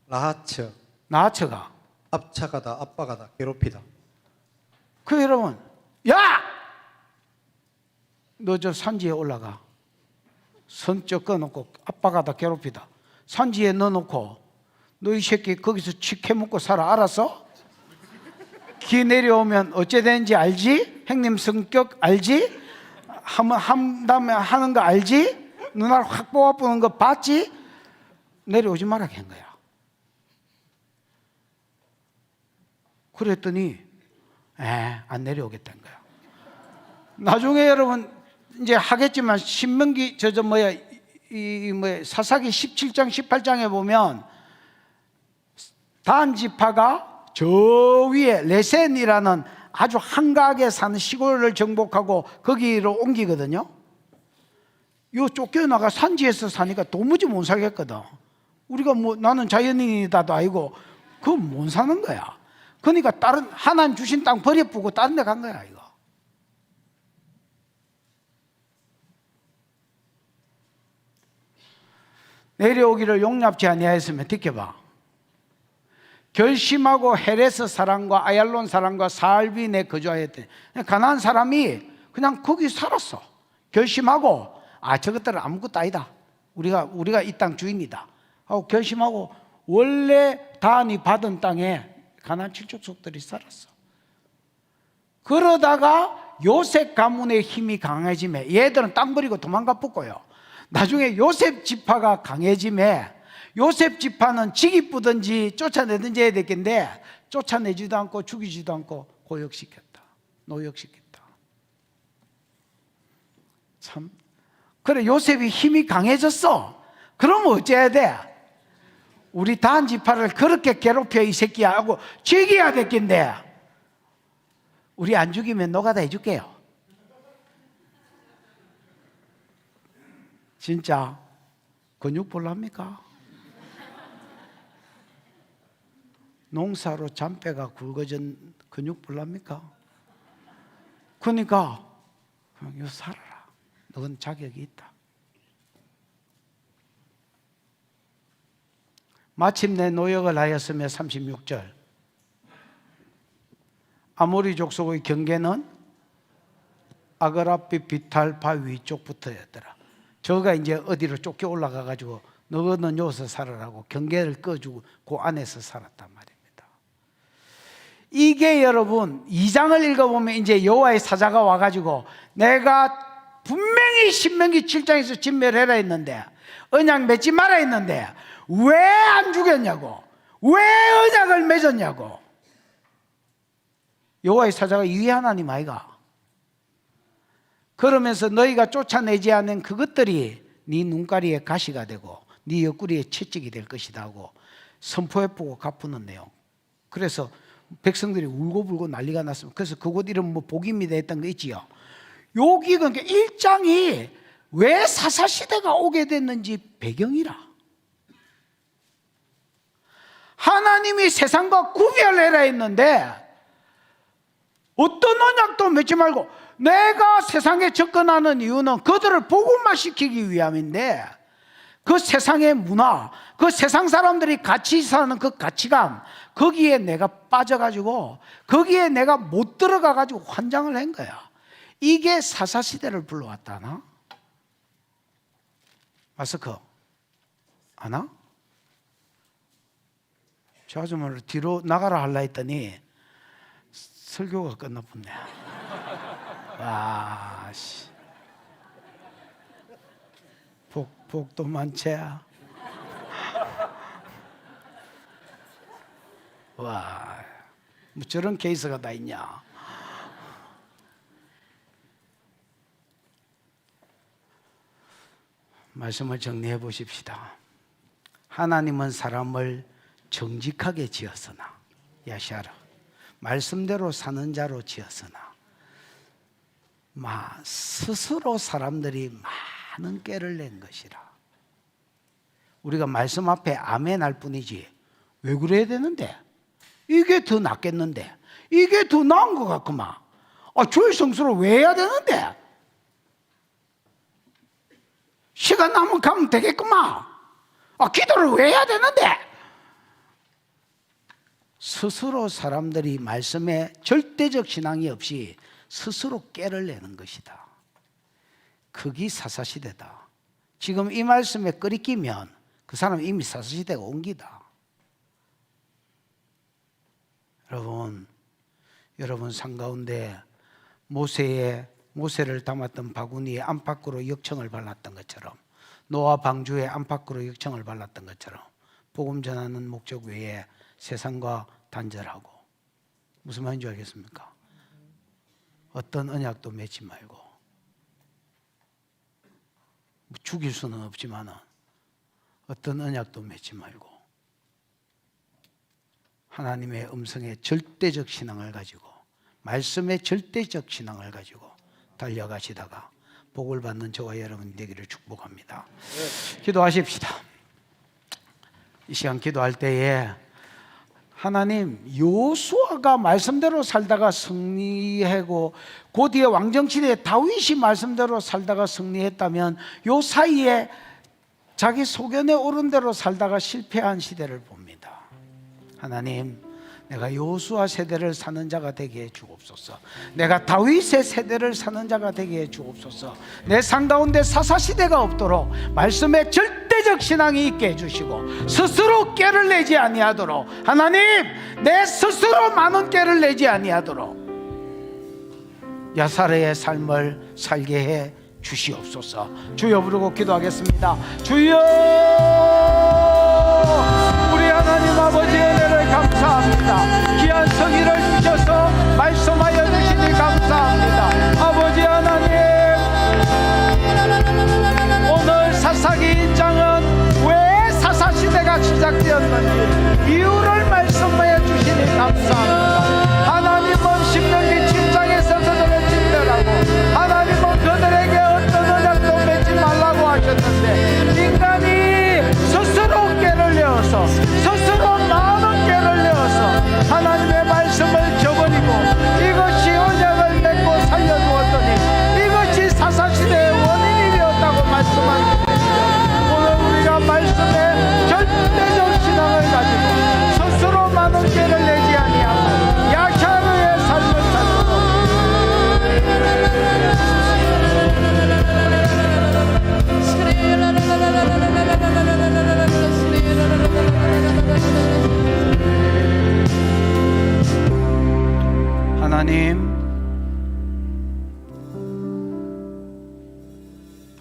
라하츠 나하처가 압착하다, 압박하다, 괴롭히다. 그 여러분, 야! 너 저 산지에 올라가. 선 쩍어놓고 압박하다 괴롭히다. 산지에 넣어놓고 너 이 새끼 거기서 칙해 먹고 살아. 알았어? 기 내려오면 어째 되는지 알지? 형님 성격 알지? 한 다음에 하는 거 알지? 누나를 확 뽑아보는 거 봤지? 내려오지 말라고 한 거야. 그랬더니 안 내려오겠다는 거야. 나중에 여러분 이제 하겠지만 신명기 사사기 17장 18장에 보면 단 지파가 저 위에 레센이라는 아주 한가하게 사는 시골을 정복하고 거기로 옮기거든요. 요 쫓겨나가 산지에서 사니까 도무지 못 살겠거든. 우리가 뭐 나는 자연인이다도 아니고 그건 못 사는 거야. 그러니까 다른 하나님 주신 땅 버려보고 다른 데 간 거야 이거. 내려오기를 용납지 아니하였으면 듣게봐. 결심하고 헤레스 사람과 아얄론 사람과 사알빈에 거주하였더니 가나안 사람이 그냥 거기 살았어. 결심하고 저것들은 아무것도 아니다. 우리가 이 땅 주인이다 하고 결심하고 원래 단이 받은 땅에 가나안 칠족속들이 살았어. 그러다가 요셉 가문의 힘이 강해지매 얘들은 땅 버리고 도망가 붙고요. 나중에 요셉 지파가 강해지매 요셉 지파는 직이 뿌든지 쫓아내든지 해야 되겠는데 쫓아내지도 않고 죽이지도 않고 고역시켰다. 노역시켰다. 참. 그래 요셉이 힘이 강해졌어. 그러면 어째야 돼? 우리 단 지파를 그렇게 괴롭혀 이 새끼야 하고 죽여야 됐겠는데 우리 안 죽이면 노가다 해줄게요. 진짜 근육 볼랍니까? 농사로 잔뼈가 굵어진 근육 볼랍니까? 그러니까 그냥 살아라. 넌 자격이 있다. 마침내 노역을 하였으며 36절 아모리 족속의 경계는 아그라빛 비탈 바위 위쪽부터였더라. 저가 이제 어디로 쫓겨 올라가 가지고 너는 여기서 살아라고 경계를 꺼주고 그 안에서 살았단 말입니다. 이게 여러분 2장을 읽어보면 이제 여호와의 사자가 와가지고 내가 분명히 신명기 7장에서 진멸해라 했는데 언약 맺지 마라 했는데 왜 안 죽였냐고, 왜 언약을 맺었냐고. 여호와의 사자가 이 하나님 아이가. 그러면서 너희가 쫓아내지 않은 그것들이 네 눈가리에 가시가 되고 네 옆구리에 채찍이 될 것이다 하고 선포해보고 갚는 내용. 그래서 백성들이 울고불고 난리가 났습니다. 그래서 그곳 이름 뭐 복입니다 했던 거 있지요. 여기 그러니까 1장이 왜 사사시대가 오게 됐는지 배경이라. 하나님이 세상과 구별해라 했는데 어떤 언약도 맺지 말고 내가 세상에 접근하는 이유는 그들을 복음화시키기 위함인데 그 세상의 문화, 그 세상 사람들이 같이 사는 그 가치관 거기에 내가 빠져가지고 거기에 내가 못 들어가가지고 환장을 한 거야. 이게 사사시대를 불러왔다나? 마스크 아나? 저 아줌마를 뒤로 나가라 하려 했더니 설교가 끝나붙네. 와, 씨. 복도 많지야. 와, 뭐 저런 케이스가 다 있냐? 말씀을 정리해 보십시다. 하나님은 사람을 정직하게 지었으나, 야시아라, 말씀대로 사는 자로 지었으나 스스로 사람들이 많은 깨를 낸 것이라. 우리가 말씀 앞에 아멘 할 뿐이지 왜 그래야 되는데? 이게 더 낫겠는데? 이게 더 나은 것 같구만. 주의 성수를 왜 해야 되는데? 시간 남으면 가면 되겠구만. 기도를 왜 해야 되는데? 스스로 사람들이 말씀에 절대적 신앙이 없이 스스로 깨를 내는 것이다. 그게 사사시대다. 지금 이 말씀에 끄리끼면 그 사람은 이미 사사시대가 온 기다. 여러분 산 가운데 모세를 담았던 바구니에 안팎으로 역청을 발랐던 것처럼, 노아 방주에 안팎으로 역청을 발랐던 것처럼 복음 전하는 목적 외에 세상과 단절하고, 무슨 말인지 알겠습니까? 어떤 언약도 맺지 말고, 죽일 수는 없지만 어떤 언약도 맺지 말고 하나님의 음성에 절대적 신앙을 가지고, 말씀의 절대적 신앙을 가지고 달려가시다가 복을 받는 저와 여러분 되기를 축복합니다. 기도하십시다. 이 시간 기도할 때에 하나님, 여호수아가 말씀대로 살다가 승리하고 그 뒤에 왕정시대에 다윗이 말씀대로 살다가 승리했다면 요 사이에 자기 소견에 오른 대로 살다가 실패한 시대를 봅니다. 하나님, 내가 여호수아 세대를 사는 자가 되게 해 주옵소서. 내가 다윗의 세대를 사는 자가 되게 해 주옵소서. 내 삶 가운데 사사시대가 없도록 말씀에 절대적 신앙이 있게 해주시고, 스스로 깨를 내지 아니하도록, 하나님, 내 스스로 많은 깨를 내지 아니하도록 야사르의 삶을 살게 해 주시옵소서. 주여 부르고 기도하겠습니다. 주여, 우리 하나님 아버지의 은혜를 감사합니다. 귀한 성의를 주셔서 말씀하여 주시니 감사합니다. 아버지 하나님, 오늘 사사기 1장은 왜 사사시대가 시작되었는지 이유를 말씀하여 주시니 감사합니다. 하나님은 신명기 7장에서 그들을 진멸하고, 하나님은 그들에게 어떤 언약도 맺지 말라고 하셨는데, 인간이 스스로 깨를 내어서, 스스로 많은 깨를 내어서 하나님의 말씀을 저버리고 이것이 언약을 맺고 살려주었더니 이것이 사사시대의 원인이 되었다고 말씀하셨습니다. 오늘 우리가 말씀에 절대적 신앙을 가지고 스스로 많은 깨를 내지 아니하고 야샤르의 삶을 살도록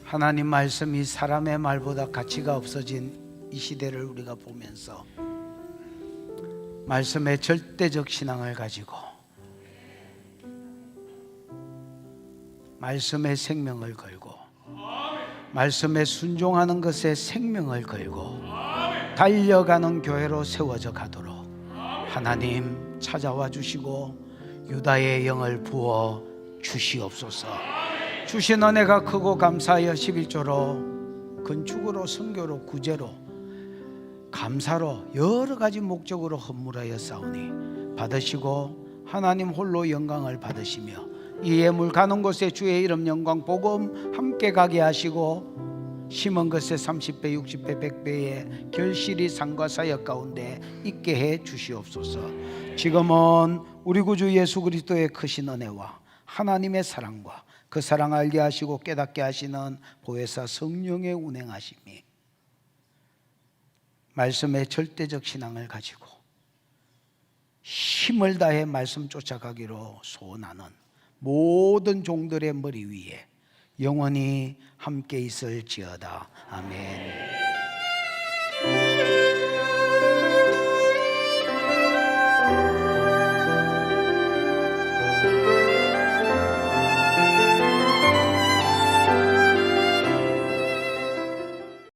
하나님 말씀이 사람의 말보다 가치가 없어진 이 시대를 우리가 보면서 말씀의 절대적 신앙을 가지고 말씀의 생명을 걸고 말씀에 순종하는 것에 생명을 걸고 달려가는 교회로 세워져 가도록 하나님 찾아와 주시고 유다의 영을 부어 주시옵소서. 주신 은혜가 크고 감사하여 11조로 건축으로 선교로 구제로 감사로 여러 가지 목적으로 헌물하여 싸우니 받으시고 하나님 홀로 영광을 받으시며 이 예물 가는 곳에 주의 이름 영광 복음 함께 가게 하시고 심은 것에 30배 60배 100배의 결실이 상과 사역 가운데 있게 해 주시옵소서. 지금은 우리 구주 예수 그리스도의 크신 은혜와 하나님의 사랑과 그 사랑 알게 하시고 깨닫게 하시는 보혜사 성령의 운행하심이 말씀의 절대적 신앙을 가지고 힘을 다해 말씀 쫓아가기로 소원하는 모든 종들의 머리 위에 영원히 함께 있을지어다. 아멘.